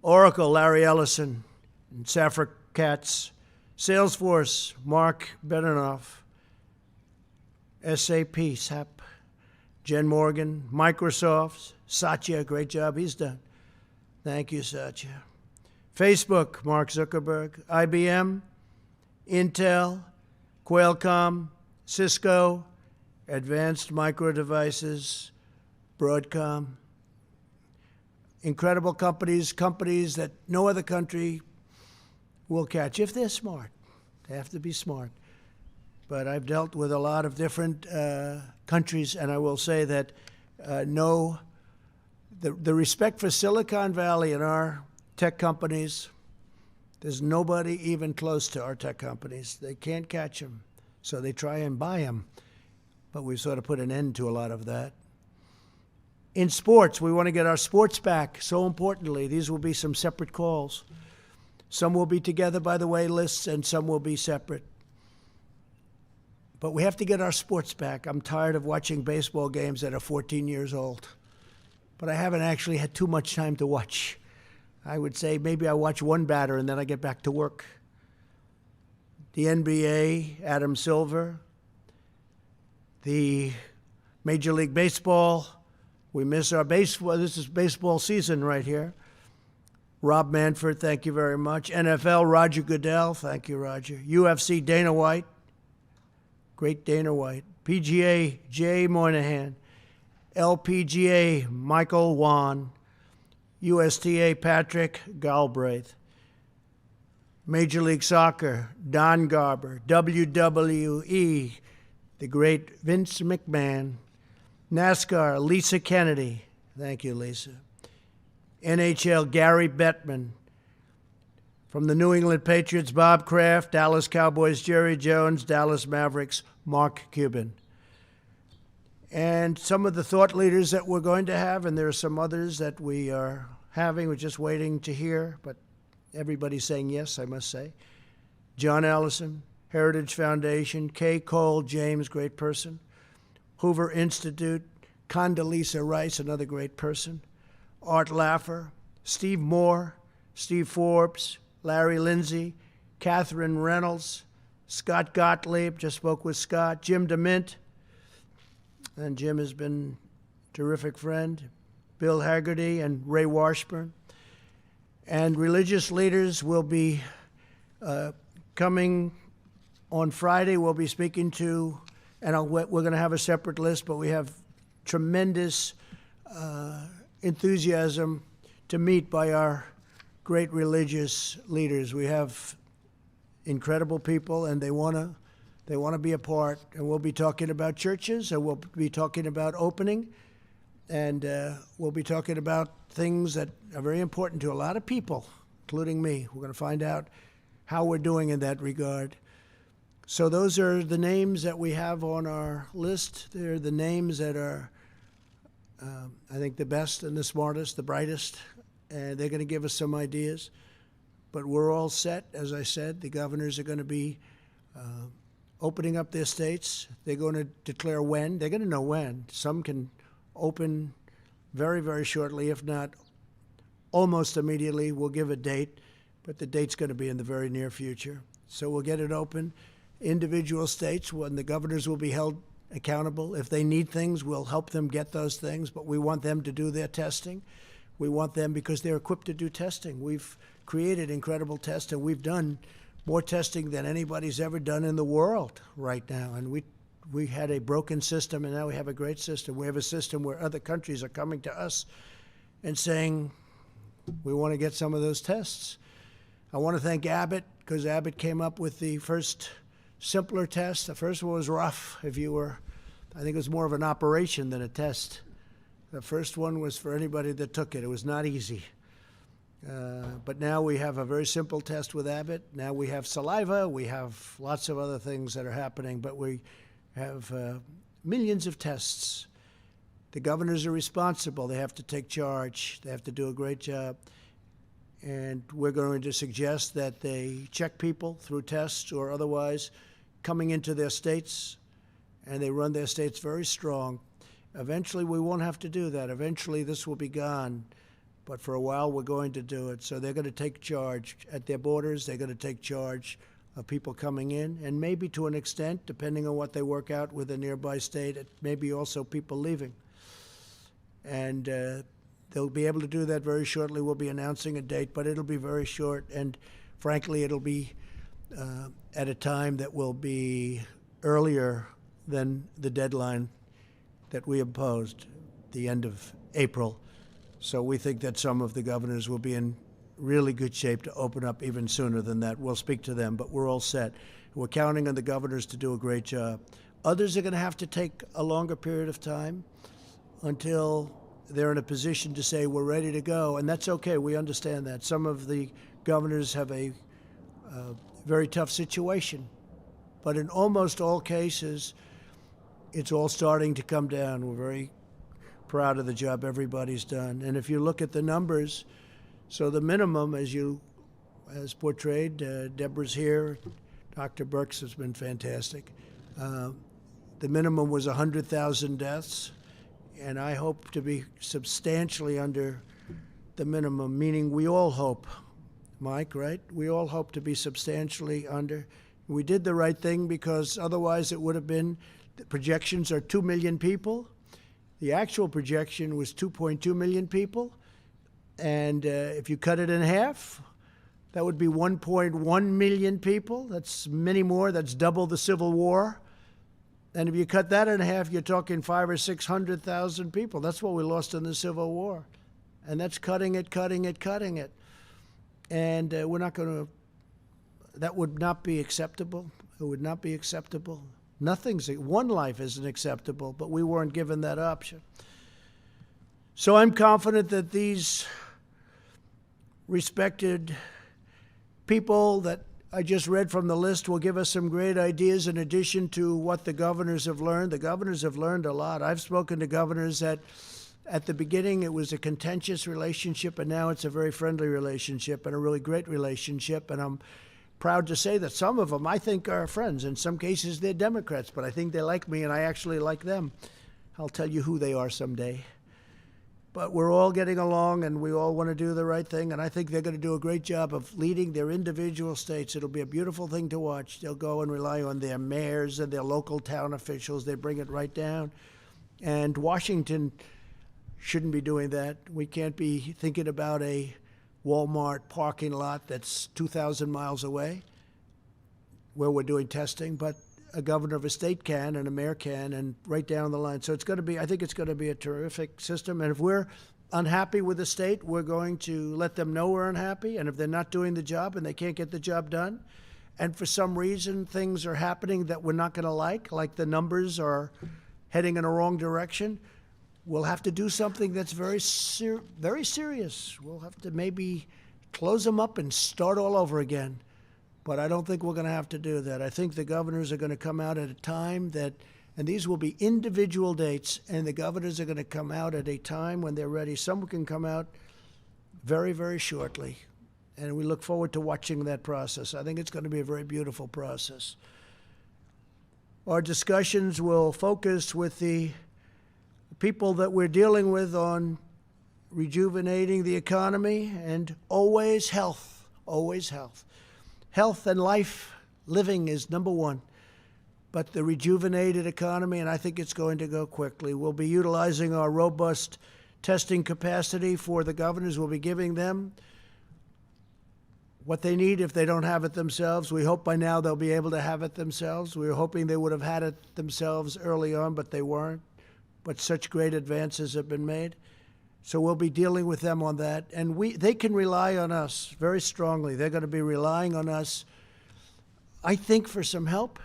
Oracle, Larry Ellison, and Safra Katz. Salesforce, Mark Benioff. SAP, SAP, Jen Morgan. Microsoft, Satya, great job he's done. Thank you, Satya. Facebook, Mark Zuckerberg. IBM, Intel, Qualcomm, Cisco, Advanced Micro Devices, Broadcom. Incredible companies, companies that no other country will catch if they're smart. They have to be smart. But I've dealt with a lot of different countries, and I will say that the respect for Silicon Valley and our tech companies, there's nobody even close to our tech companies. They can't catch them, so they try and buy them. But we've sort of put an end to a lot of that. In sports, we want to get our sports back. So importantly, these will be some separate calls. Some will be together, by the way, lists, and some will be separate. But we have to get our sports back. I'm tired of watching baseball games that are 14 years old. But I haven't actually had too much time to watch. I would say maybe I watch one batter and then I get back to work. The NBA, Adam Silver. The Major League Baseball, we miss our baseball. This is baseball season right here. Rob Manfred, thank you very much. NFL, Roger Goodell, thank you, Roger. UFC, Dana White, great Dana White. PGA, Jay Moynihan. LPGA, Michael Wan. USTA, Patrick Galbraith. Major League Soccer, Don Garber. WWE, the great Vince McMahon. NASCAR, Lisa Kennedy. Thank you, Lisa. NHL, Gary Bettman. From the New England Patriots, Bob Kraft. Dallas Cowboys, Jerry Jones. Dallas Mavericks, Mark Cuban. And some of the thought leaders that we're going to have, and there are some others that we are having, we're just waiting to hear, but everybody's saying yes, I must say. John Allison, Heritage Foundation. Kay Cole James, great person. Hoover Institute, Condoleezza Rice, another great person. Art Laffer, Steve Moore, Steve Forbes, Larry Lindsay, Catherine Reynolds, Scott Gottlieb, just spoke with Scott, Jim DeMint, and Jim has been a terrific friend, Bill Haggerty and Ray Washburn. And religious leaders will be coming on Friday. We'll be speaking to, and we're going to have a separate list, but we have tremendous enthusiasm to meet by our great religious leaders. We have incredible people, and they want to be a part. And we'll be talking about churches, and we'll be talking about opening, and we'll be talking about things that are very important to a lot of people, including me. We're going to find out how we're doing in that regard. So those are the names that we have on our list. They're the names that are, I think, the best and the smartest, the brightest, and they're going to give us some ideas. But we're all set, as I said. The governors are going to be opening up their states. They're going to declare when. They're going to know when. Some can open very, very shortly, if not almost immediately. We'll give a date, but the date's going to be in the very near future. So we'll get it open. Individual states, when the governors will be held accountable. If they need things, we'll help them get those things, but we want them to do their testing. We want them because they're equipped to do testing. We've created incredible tests, and we've done more testing than anybody's ever done in the world right now. And we had a broken system, and now we have a great system. We have a system where other countries are coming to us and saying, we want to get some of those tests. I want to thank Abbott, because Abbott came up with the first simpler test. The first one was rough. I think it was more of an operation than a test. The first one was for anybody that took it. It was not easy. But now we have a very simple test with Abbott. Now we have saliva. We have lots of other things that are happening, but we have millions of tests. The governors are responsible. They have to take charge. They have to do a great job. And we're going to suggest that they check people through tests or otherwise coming into their states, and they run their states very strong. Eventually, we won't have to do that. Eventually, this will be gone. But for a while, we're going to do it. So they're going to take charge at their borders. They're going to take charge of people coming in, and maybe to an extent, depending on what they work out with a nearby state, it may be also people leaving. And they'll be able to do that very shortly. We'll be announcing a date, but it'll be very short. And frankly, it'll be at a time that will be earlier than the deadline that we imposed, the end of April. So we think that some of the governors will be in really good shape to open up even sooner than that. We'll speak to them, but we're all set. We're counting on the governors to do a great job. Others are going to have to take a longer period of time until they're in a position to say, we're ready to go, and that's okay. We understand that. Some of the governors have a very tough situation, but in almost all cases, it's all starting to come down. We're very proud of the job everybody's done. And if you look at the numbers, so the minimum, as portrayed, Deborah's here, Dr. Birx has been fantastic. The minimum was 100,000 deaths, and I hope to be substantially under the minimum, meaning we all hope, Mike, right? We all hope to be substantially under. We did the right thing because otherwise it would have been, the projections are 2 million people. The actual projection was 2.2 million people. And if you cut it in half, that would be 1.1 million people. That's many more. That's double the Civil War. And if you cut that in half, you're talking 500,000 or 600,000 people. That's what we lost in the Civil War. And that's cutting it. And we're not going to, that would not be acceptable. It would not be acceptable. One life isn't acceptable, but we weren't given that option. So I'm confident that these respected people that I just read from the list will give us some great ideas in addition to what the governors have learned. The governors have learned a lot. I've spoken to governors that at the beginning it was a contentious relationship, and now it's a very friendly relationship and a really great relationship. And I'm proud to say that some of them I think are friends. In some cases they're Democrats, but I think they like me and I actually like them. I'll tell you who they are someday. But we're all getting along, and we all want to do the right thing, and I think they're going to do a great job of leading their individual states. It'll be a beautiful thing to watch. They'll go and rely on their mayors and their local town officials. They bring it right down. And Washington shouldn't be doing that. We can't be thinking about a Walmart parking lot that's 2,000 miles away where we're doing testing, but a governor of a state can and a mayor can, and right down the line. So it's going to be, I think it's going to be a terrific system. And if we're unhappy with the state, we're going to let them know we're unhappy. And if they're not doing the job and they can't get the job done, and for some reason things are happening that we're not going to like the numbers are heading in a wrong direction, we'll have to do something that's very serious. We'll have to maybe close them up and start all over again. But I don't think we're going to have to do that. I think the governors are going to come out at a time that, and these will be individual dates, and the governors are going to come out at a time when they're ready. Some can come out very, very shortly. And we look forward to watching that process. I think it's going to be a very beautiful process. Our discussions will focus with the people that we're dealing with on rejuvenating the economy and always health, always health. Health and life living is number one, but the rejuvenated economy, and I think it's going to go quickly. We'll be utilizing our robust testing capacity for the governors. We'll be giving them what they need if they don't have it themselves. We hope by now they'll be able to have it themselves. We were hoping they would have had it themselves early on, but they weren't. But such great advances have been made. So we'll be dealing with them on that. And they can rely on us very strongly. They're going to be relying on us, I think, for some help.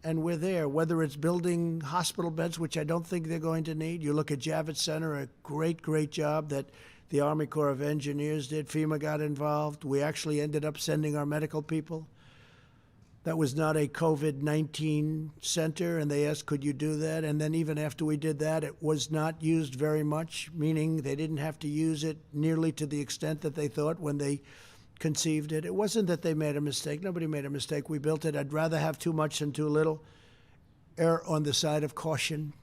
And we're there, whether it's building hospital beds, which I don't think they're going to need. You look at Javits Center, a great, great job that the Army Corps of Engineers did. FEMA got involved. We actually ended up sending our medical people. That was not a COVID-19 center, and they asked, could you do that? And then even after we did that, it was not used very much, meaning they didn't have to use it nearly to the extent that they thought when they conceived it. It wasn't that they made a mistake. Nobody made a mistake. We built it. I'd rather have too much than too little. Err on the side of caution.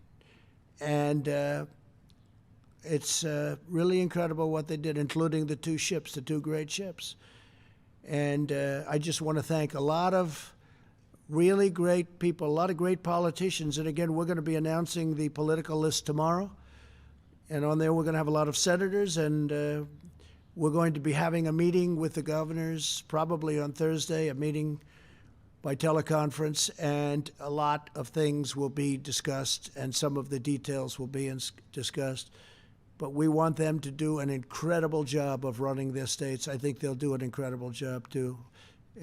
And it's really incredible what they did, including the two ships, the two great ships. And I just want to thank a lot of really great people, a lot of great politicians. And again, we're going to be announcing the political list tomorrow. And on there, we're going to have a lot of senators, and we're going to be having a meeting with the governors probably on Thursday, a meeting by teleconference, and a lot of things will be discussed, and some of the details will be discussed. But we want them to do an incredible job of running their states. I think they'll do an incredible job, too.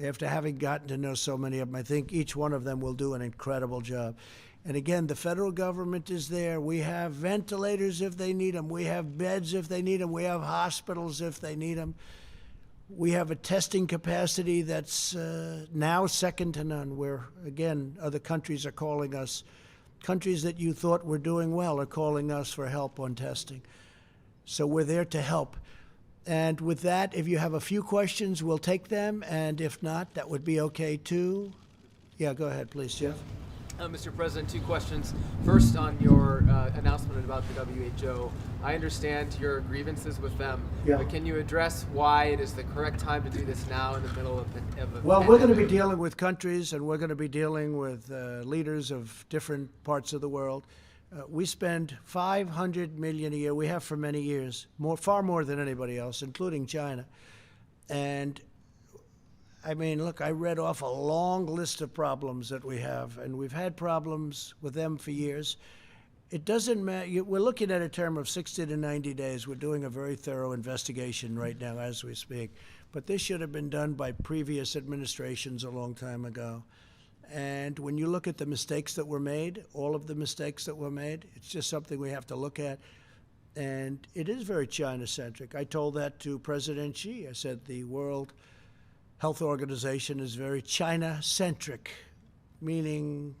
After having gotten to know so many of them, I think each one of them will do an incredible job. And again, the federal government is there. We have ventilators if they need them. We have beds if they need them. We have hospitals if they need them. We have a testing capacity that's now second to none, where, again, other countries are calling us. Countries that you thought were doing well are calling us for help on testing. So we're there to help. And with that, if you have a few questions, we'll take them. And if not, that would be okay, too. Yeah, go ahead, please, Jeff. Mr. President, two questions. First, on your announcement about the WHO, I understand your grievances with them, but can you address why it is the correct time to do this now in the middle of a Well, we're going to be dealing with countries, and we're going to be dealing with leaders of different parts of the world. We spend $500 million a year. We have for many years, far more than anybody else, including China. And I mean, look, I read off a long list of problems that we have, and we've had problems with them for years. It doesn't matter. We're looking at a term of 60 to 90 days. We're doing a very thorough investigation right now as we speak. But this should have been done by previous administrations a long time ago. And when you look at the mistakes that were made, all of the mistakes that were made, it's just something we have to look at. And it is very China-centric. I told that to President Xi. I said the World Health Organization is very China-centric, meaning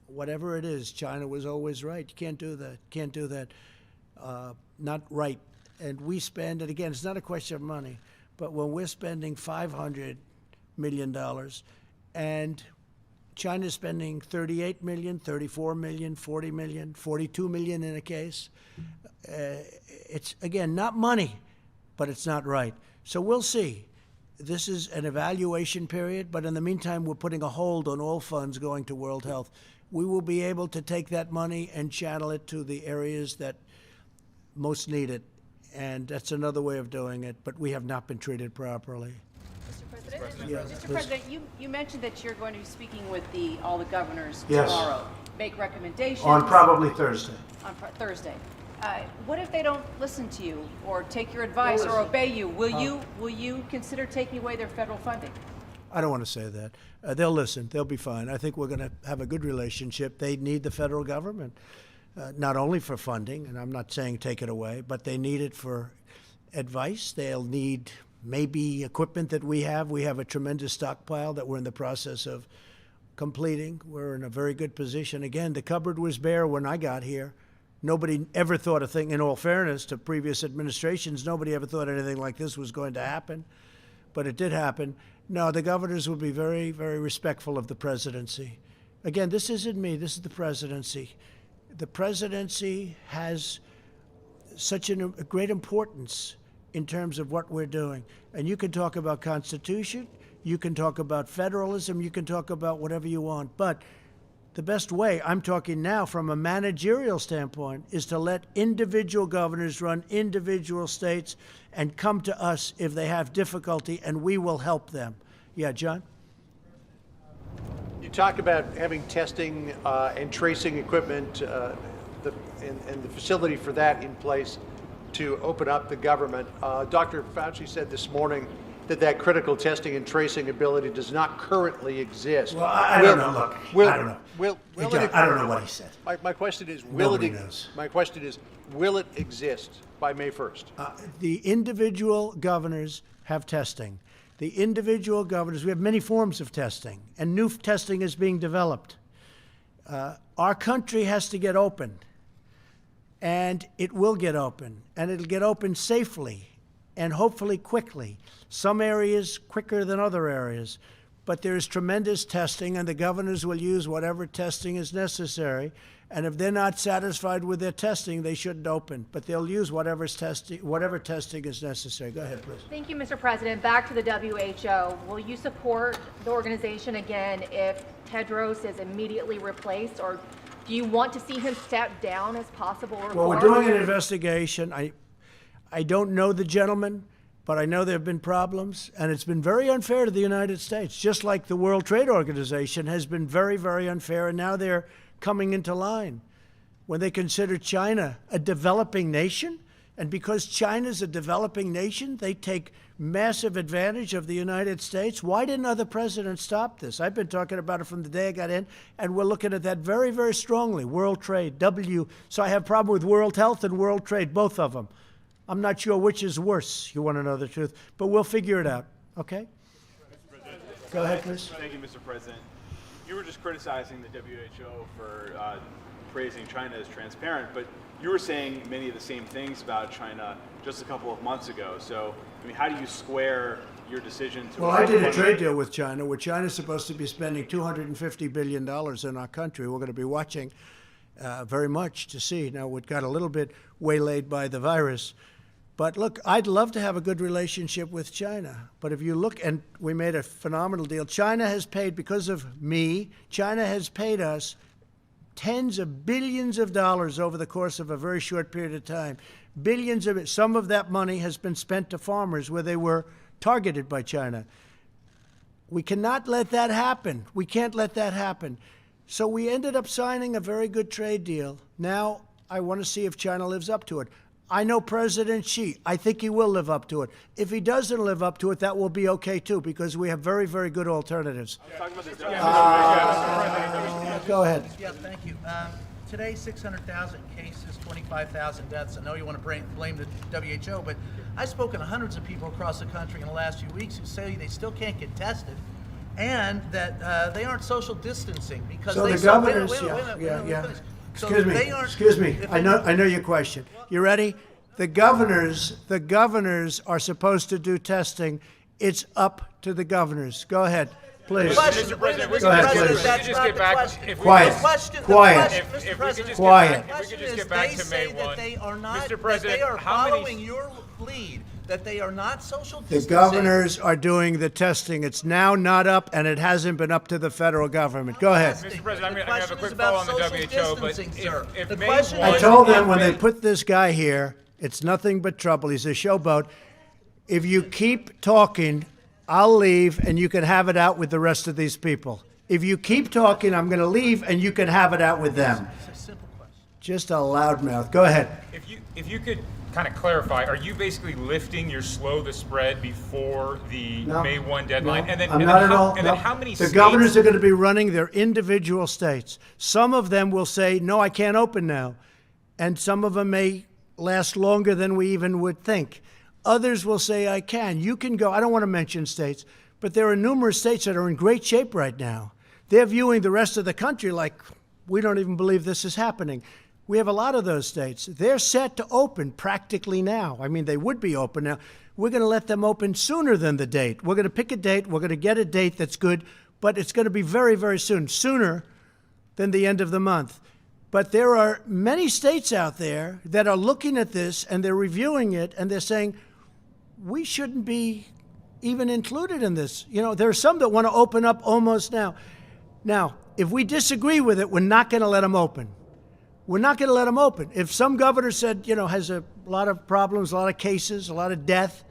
whatever it is, China was always right. You can't do that. Can't do that. Not right. And we spend, and again, it's not a question of money, but when we're spending $500 million and China's spending $38 million, $34 million, $40 million, $42 million in a case, it's, again, not money, but it's not right. So we'll see. This is an evaluation period, but in the meantime, we're putting a hold on all funds going to World Health. We will be able to take that money and channel it to the areas that most need it, and that's another way of doing it, but we have not been treated properly. Mr. President, Yeah, Mr. please. President, you mentioned that you're going to be speaking with all the governors Yes. tomorrow, make recommendations. On probably Thursday. On Thursday. What if they don't listen to you or take your advice or obey you? Will you consider taking away their federal funding? I don't want to say that. They'll listen. They'll be fine. I think we're going to have a good relationship. They need the federal government, not only for funding, and I'm not saying take it away, but they need it for advice. They'll need maybe equipment that we have. We have a tremendous stockpile that we're in the process of completing. We're in a very good position. Again, the cupboard was bare when I got here. Nobody ever thought a thing, in all fairness to previous administrations, nobody ever thought anything like this was going to happen, but it did happen. No, the governors will be very, very respectful of the presidency. Again, this isn't me, this is the presidency. The presidency has such a great importance in terms of what we're doing. And you can talk about Constitution, you can talk about federalism, you can talk about whatever you want, but the best way, I'm talking now from a managerial standpoint, is to let individual governors run individual states and come to us if they have difficulty, and we will help them. Yeah, John? You talk about having testing and tracing equipment and the facility for that in place to open up the government. Dr. Fauci said this morning that critical testing and tracing ability does not currently exist. Well, I don't know. Look, I don't know. Hey, John, I don't know what he said. My question is, Nobody knows. My question is, will it exist by May 1st? The individual governors have testing. The individual governors, we have many forms of testing, and new testing is being developed. Our country has to get open, and it will get open, and it'll get open safely and hopefully quickly. Some areas quicker than other areas, but there is tremendous testing, and the governors will use whatever testing is necessary. And if they're not satisfied with their testing, they shouldn't open. But they'll use whatever testing is necessary. Go ahead, please. Thank you, Mr. President. Back to the WHO. Will you support the organization again if Tedros is immediately replaced, or do you want to see him step down as possible reform? Well, we're doing an investigation. I don't know the gentleman, but I know there have been problems, and it's been very unfair to the United States, just like the World Trade Organization has been very, very unfair, and now they're coming into line. When they consider China a developing nation, and because China's a developing nation, they take massive advantage of the United States. Why didn't other presidents stop this? I've been talking about it from the day I got in, and we're looking at that very, very strongly. World Trade, So I have a problem with World Health and World Trade, both of them. I'm not sure which is worse, you want to know the truth, but we'll figure it out, okay? Go ahead, please. Thank you, Mr. President. You were just criticizing the WHO for praising China as transparent, but you were saying many of the same things about China just a couple of months ago. So, I mean, how do you square your decision to... Well, I did a trade deal with China, where China's supposed to be spending $250 billion in our country. We're going to be watching very much to see. Now, we got a little bit waylaid by the virus. But look, I'd love to have a good relationship with China. But if you look, and we made a phenomenal deal. China has paid, because of me, China has paid us tens of billions of dollars over the course of a very short period of time. Billions of it. Some of that money has been spent to farmers where they were targeted by China. We cannot let that happen. We can't let that happen. So we ended up signing a very good trade deal. Now I want to see if China lives up to it. I know President Xi. I think he will live up to it. If he doesn't live up to it, that will be okay too, because we have very, very good alternatives. Go ahead. Yeah, thank you. Today, 600,000 cases, 25,000 deaths. I know you want to blame the WHO, but I've spoken to hundreds of people across the country in the last few weeks who say they still can't get tested, and that they aren't social distancing because so they... the governors, Excuse me. I know your question. You ready? The governors are supposed to do testing. It's up to the governors. Go ahead, please. Mr. President, go ahead, please. That's not the question. Quiet. Quiet. If we could just get back to May 1. Mr. President, they are following your lead, that they are not social distancing. The governors are doing the testing. It's now not up, and it hasn't been up to the federal government. Go ahead. Mr. President, I'm going to have a quick follow on the WHO, but if May 1... I told them when they put this guy here, it's nothing but trouble. He's a showboat. If you keep talking, I'll leave, and you can have it out with the rest of these people. If you keep talking, I'm going to leave, and you can have it out with them. It's a simple question. Just a loudmouth. Go ahead. If you could kind of clarify, are you basically lifting your slow the spread before the No. May 1 deadline? No, And then, I'm and not then at how, all. and No. then how many The states? governors are going to be running their individual states. Some of them will say, no, I can't open now. And some of them may last longer than we even would think. Others will say, I can. You can go. I don't want to mention states, but there are numerous states that are in great shape right now. They're viewing the rest of the country like, we don't even believe this is happening. We have a lot of those states. They're set to open practically now. I mean, they would be open now. We're going to let them open sooner than the date. We're going to pick a date. We're going to get a date that's good, but it's going to be very, very soon, sooner than the end of the month. But there are many states out there that are looking at this and they're reviewing it and they're saying, we shouldn't be even included in this. You know, there are some that want to open up almost now. Now, if we disagree with it, we're not going to let them open. We're not going to let them open. If some governor said, you know, has a lot of problems, a lot of cases, a lot of death,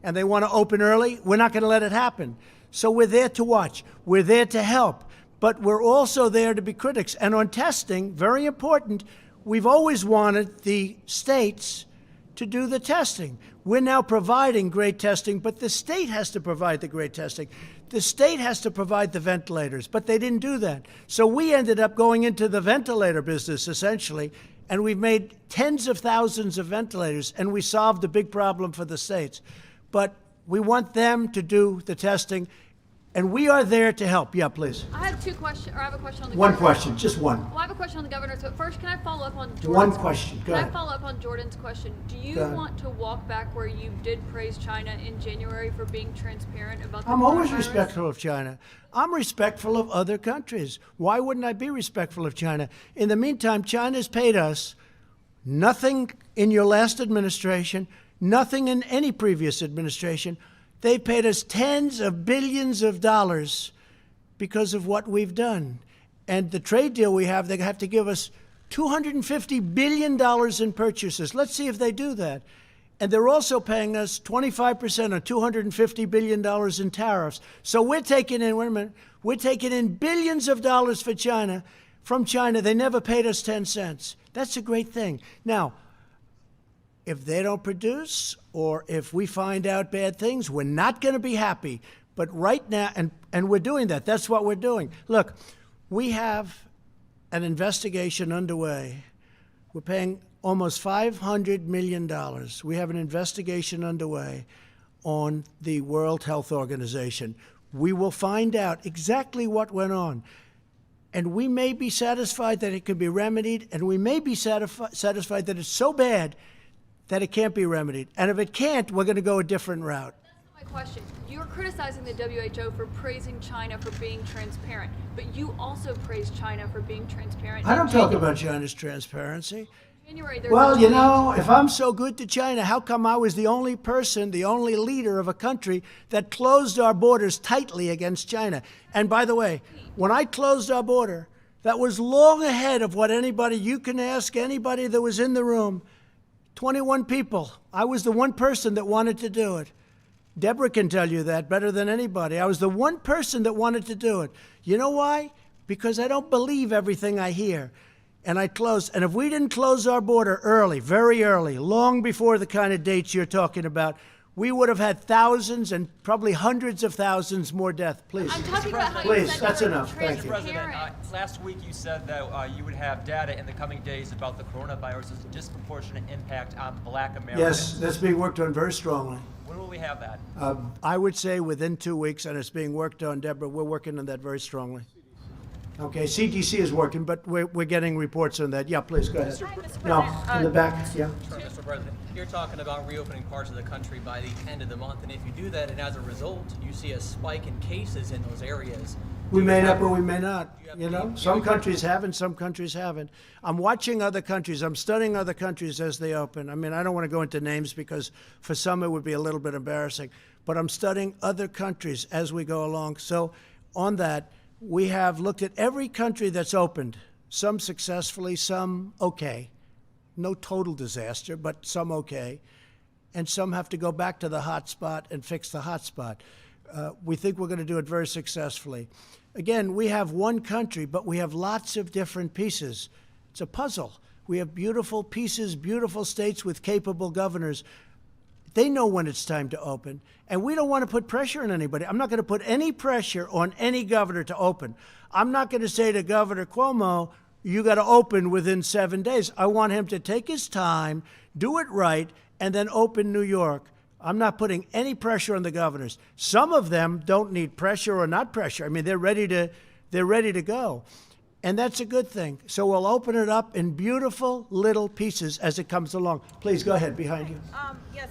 and they want to open early, we're not going to let it happen. So we're there to watch. We're there to help. But we're also there to be critics. And on testing, very important, we've always wanted the states to do the testing. We're now providing great testing, but the state has to provide the great testing. The state has to provide the ventilators, but they didn't do that. So we ended up going into the ventilator business, essentially, and we've made tens of thousands of ventilators, and we solved a big problem for the states. But we want them to do the testing, and we are there to help. Yeah, please. I have two questions, or I have a question on the One governor. question, just one. Well, I have a question on the governors, but first, can I follow up on Jordan's One question. Go Can ahead. I follow up on Jordan's question? Do you Go ahead. want to walk back where you did praise China in January for being transparent about the I'm always coronavirus? respectful of China. I'm respectful of other countries. Why wouldn't I be respectful of China? In the meantime, China's paid us nothing in your last administration, nothing in any previous administration. They paid us tens of billions of dollars because of what we've done. And the trade deal we have, they have to give us $250 billion in purchases. Let's see if they do that. And they're also paying us 25% or $250 billion in tariffs. So we're taking in, wait a minute, we're taking in billions of dollars for China, from China. They never paid us 10 cents. That's a great thing. Now, if they don't produce or if we find out bad things, we're not going to be happy. But right now, and we're doing that. That's what we're doing. Look, we have an investigation underway. We're paying almost $500 million. We have an investigation underway on the World Health Organization. We will find out exactly what went on. And we may be satisfied that it can be remedied, and we may be satisfied that it's so bad that it can't be remedied. And if it can't, we're going to go a different route. That's my question. You're criticizing the WHO for praising China for being transparent, but you also praised China for being transparent. I In don't talk January- about China's transparency. January, there's Well, a you tweet- know, if I'm so good to China, how come I was the only person, the only leader of a country that closed our borders tightly against China? And by the way, when I closed our border, that was long ahead of what anybody, you can ask anybody that was in the room, 21 people. I was the one person that wanted to do it. Deborah can tell you that better than anybody. I was the one person that wanted to do it. You know why? Because I don't believe everything I hear. And I closed. And if we didn't close our border early, very early, long before the kind of dates you're talking about, we would have had thousands and probably hundreds of thousands more deaths. Please. I'm talking about how Please, you said that's you were enough. Thank you. transparent. President, last week you said that you would have data in the coming days about the coronavirus's disproportionate impact on Black Americans. Yes, that's being worked on very strongly. When will we have that? I would say within 2 weeks, and it's being worked on, Deborah. We're working on that very strongly. Okay, CDC is working, but we're getting reports on that. Yeah, please, go ahead. No, in the back, yeah. Sure, Mr. President. You're talking about reopening parts of the country by the end of the month, and if you do that, and as a result, you see a spike in cases in those areas. We may not, but we may not. You know, some countries haven't, some countries haven't. I'm watching other countries. I'm studying other countries as they open. I mean, I don't want to go into names because for some it would be a little bit embarrassing. But I'm studying other countries as we go along. So on that, we have looked at every country that's opened, some successfully, some okay. No total disaster, but some okay. And some have to go back to the hot spot and fix the hot spot. We think we're going to do it very successfully. Again, we have one country, but we have lots of different pieces. It's a puzzle. We have beautiful pieces, beautiful states with capable governors. They know when it's time to open, and we don't want to put pressure on anybody. I'm not going to put any pressure on any governor to open. I'm not going to say to Governor Cuomo, you got to open within 7 days. I want him to take his time, do it right, and then open New York. I'm not putting any pressure on the governors. Some of them don't need pressure or not pressure. I mean, they're ready to go. And that's a good thing. So we'll open it up in beautiful little pieces as it comes along. Please go ahead, behind you. Yes,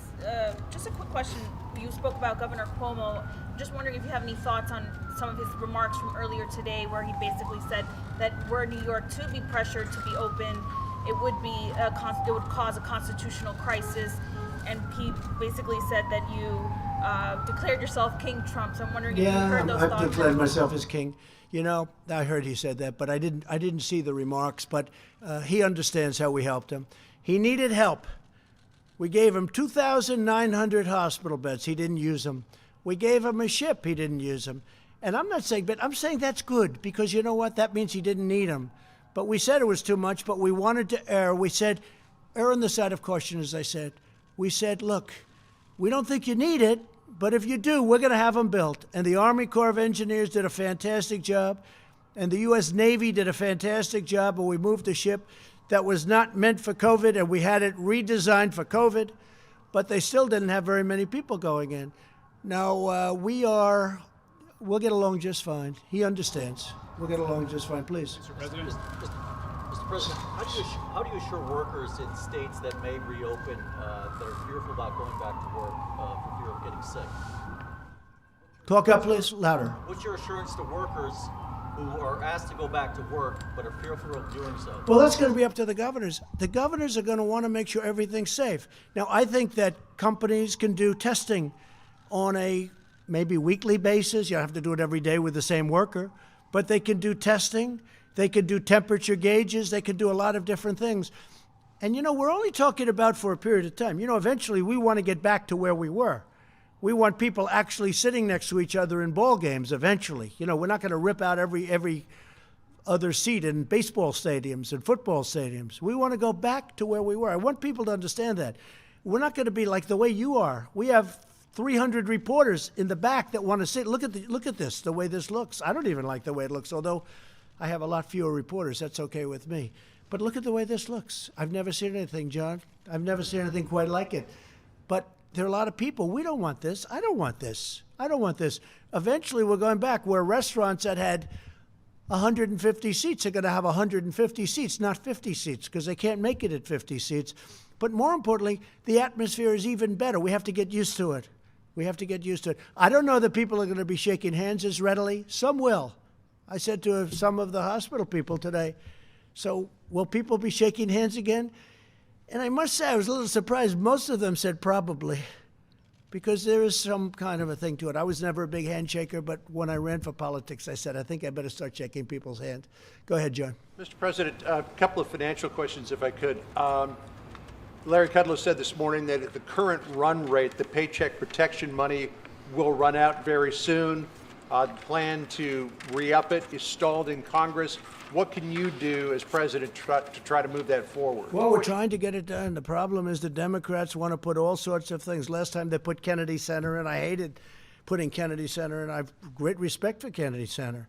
just a quick question. You spoke about Governor Cuomo. Just wondering if you have any thoughts on some of his remarks from earlier today, where he basically said that were New York to be pressured to be open, it would cause a constitutional crisis. And he basically said that you declared yourself King Trump. So I'm wondering if you heard those thoughts. I've declared myself as king. You know, I heard he said that, but I didn't see the remarks. But he understands how we helped him. He needed help. We gave him 2,900 hospital beds. He didn't use them. We gave him a ship. He didn't use them. And I'm not saying, but I'm saying that's good, because you know what? That means he didn't need them. But we said it was too much, but we wanted to err. We said, err on the side of caution, as I said. We said, look, we don't think you need it, but if you do, we're going to have them built. And the Army Corps of Engineers did a fantastic job, and the U.S. Navy did a fantastic job, and we moved a ship that was not meant for COVID, and we had it redesigned for COVID, but they still didn't have very many people going in. Now, we'll get along just fine. He understands. We'll get along just fine. Please. Mr. President, how do you assure workers in states that may reopen that are fearful about going back to work for fear of getting sick? Talk up, please. Louder. What's your assurance to workers who are asked to go back to work but are fearful of doing so? Well, that's going to be up to the governors. The governors are going to want to make sure everything's safe. Now, I think that companies can do testing on a maybe weekly basis. You don't have to do it every day with the same worker, but they can do testing. They could do temperature gauges. They could do a lot of different things. And, you know, we're only talking about for a period of time. You know, eventually we want to get back to where we were. We want people actually sitting next to each other in ball games eventually. You know, we're not going to rip out every other seat in baseball stadiums and football stadiums. We want to go back to where we were. I want people to understand that. We're not going to be like the way you are. We have 300 reporters in the back that want to sit. Look at this, the way this looks. I don't even like the way it looks, although I have a lot fewer reporters. That's okay with me. But look at the way this looks. I've never seen anything, John. I've never seen anything quite like it. But there are a lot of people. We don't want this. I don't want this. I don't want this. Eventually, we're going back where restaurants that had 150 seats are going to have 150 seats, not 50 seats, because they can't make it at 50 seats. But more importantly, the atmosphere is even better. We have to get used to it. We have to get used to it. I don't know that people are going to be shaking hands as readily. Some will. I said to some of the hospital people today, so will people be shaking hands again? And I must say, I was a little surprised. Most of them said probably, because there is some kind of a thing to it. I was never a big handshaker, but when I ran for politics, I said, I think I better start shaking people's hands. Go ahead, John. Mr. President, a couple of financial questions, if I could. Larry Kudlow said this morning that at the current run rate, the Paycheck Protection money will run out very soon. The plan to re-up it is stalled in Congress. What can you do as president to try to move that forward? Well, we're trying to get it done. The problem is the Democrats want to put all sorts of things. Last time they put Kennedy Center in. I hated putting Kennedy Center in. I have great respect for Kennedy Center.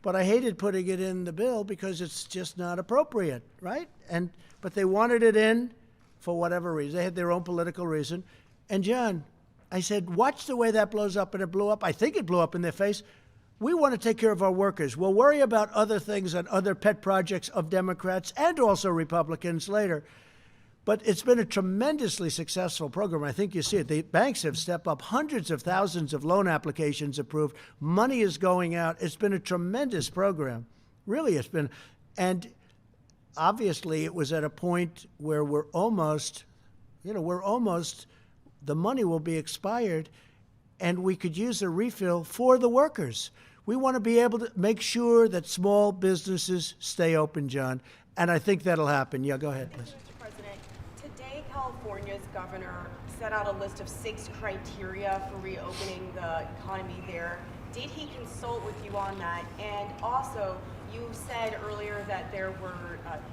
But I hated putting it in the bill because it's just not appropriate, right? But they wanted it in for whatever reason. They had their own political reason. And John, I said, watch the way that blows up, and it blew up. I think it blew up in their face. We want to take care of our workers. We'll worry about other things and other pet projects of Democrats and also Republicans later. But it's been a tremendously successful program. I think you see it. The banks have stepped up. Hundreds of thousands of loan applications approved. Money is going out. It's been a tremendous program. Really, it's been. And obviously, it was at a point where we're almost, the money will be expired, and we could use a refill for the workers. We want to be able to make sure that small businesses stay open, John, and I think that'll happen. Yeah, go ahead, please. Mr. President, today California's governor set out a list of 6 criteria for reopening the economy there. Did he consult with you on that? And also, You said earlier that there were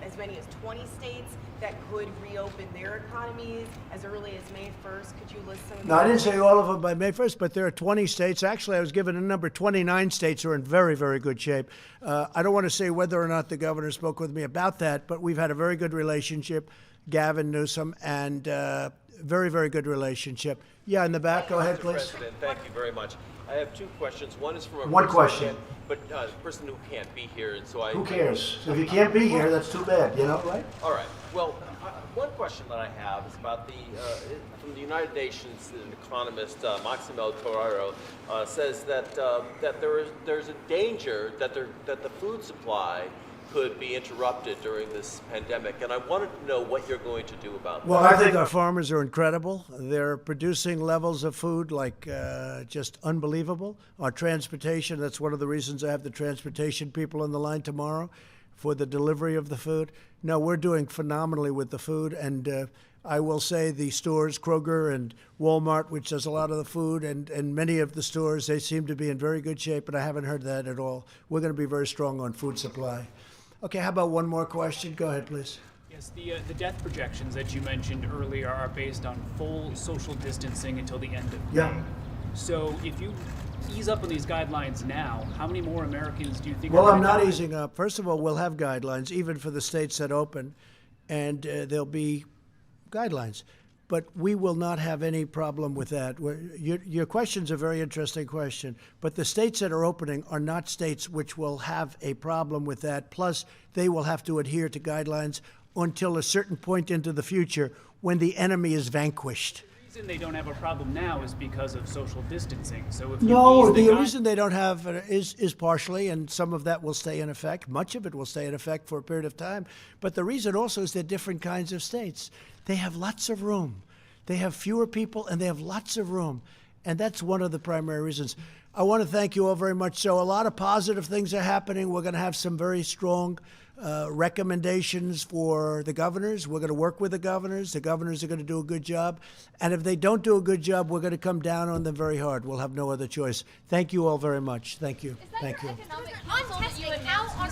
as many as 20 states that could reopen their economies as early as May 1st. Could you list some of No, I didn't those? say all of them by May 1st, but there are 20 states. Actually, I was given a number. 29 states are in very, very good shape. I don't want to say whether or not the governor spoke with me about that, but we've had a very good relationship, Gavin Newsom, and very, very good relationship. Yeah, in the back. Go ahead, Mr. please. President, thank you very much. I have two questions. One is from a One person question. but a person who can't be here, and so I. Who cares? If you can't be here, that's too bad, you know, right? All right. Well, one question that I have is about from the United Nations. An economist, Maximo Torero, says that there's a danger that the food supply could be interrupted during this pandemic, and I wanted to know what you're going to do about that. Well, I think our farmers are incredible. They're producing levels of food like just unbelievable. Our transportation, that's one of the reasons I have the transportation people on the line tomorrow for the delivery of the food. No, we're doing phenomenally with the food, and I will say the stores, Kroger and Walmart, which does a lot of the food, and many of the stores, they seem to be in very good shape, and I haven't heard that at all. We're going to be very strong on food supply. Okay, how about one more question? Go ahead, please. Yes, the death projections that you mentioned earlier are based on full social distancing until the end of May. So if you ease up on these guidelines now, how many more Americans do you think Well, are I'm gonna not die? easing up. First of all, we'll have guidelines, even for the states that open, and there'll be guidelines. But we will not have any problem with that. Your question's a very interesting question, but the states that are opening are not states which will have a problem with that. Plus, they will have to adhere to guidelines until a certain point into the future when the enemy is vanquished. The reason they don't have a problem now is because of social distancing. So if you No, ease the guide- reason they don't have is partially, and some of that will stay in effect. Much of it will stay in effect for a period of time. But the reason also is they're different kinds of states. They have lots of room. They have fewer people, and they have lots of room. And that's one of the primary reasons. I want to thank you all very much. So a lot of positive things are happening. We're going to have some very strong recommendations for the governors. We're going to work with the governors. The governors are going to do a good job. And if they don't do a good job, we're going to come down on them very hard. We'll have no other choice. Thank you all very much. Thank you. Thank you. On testing, how on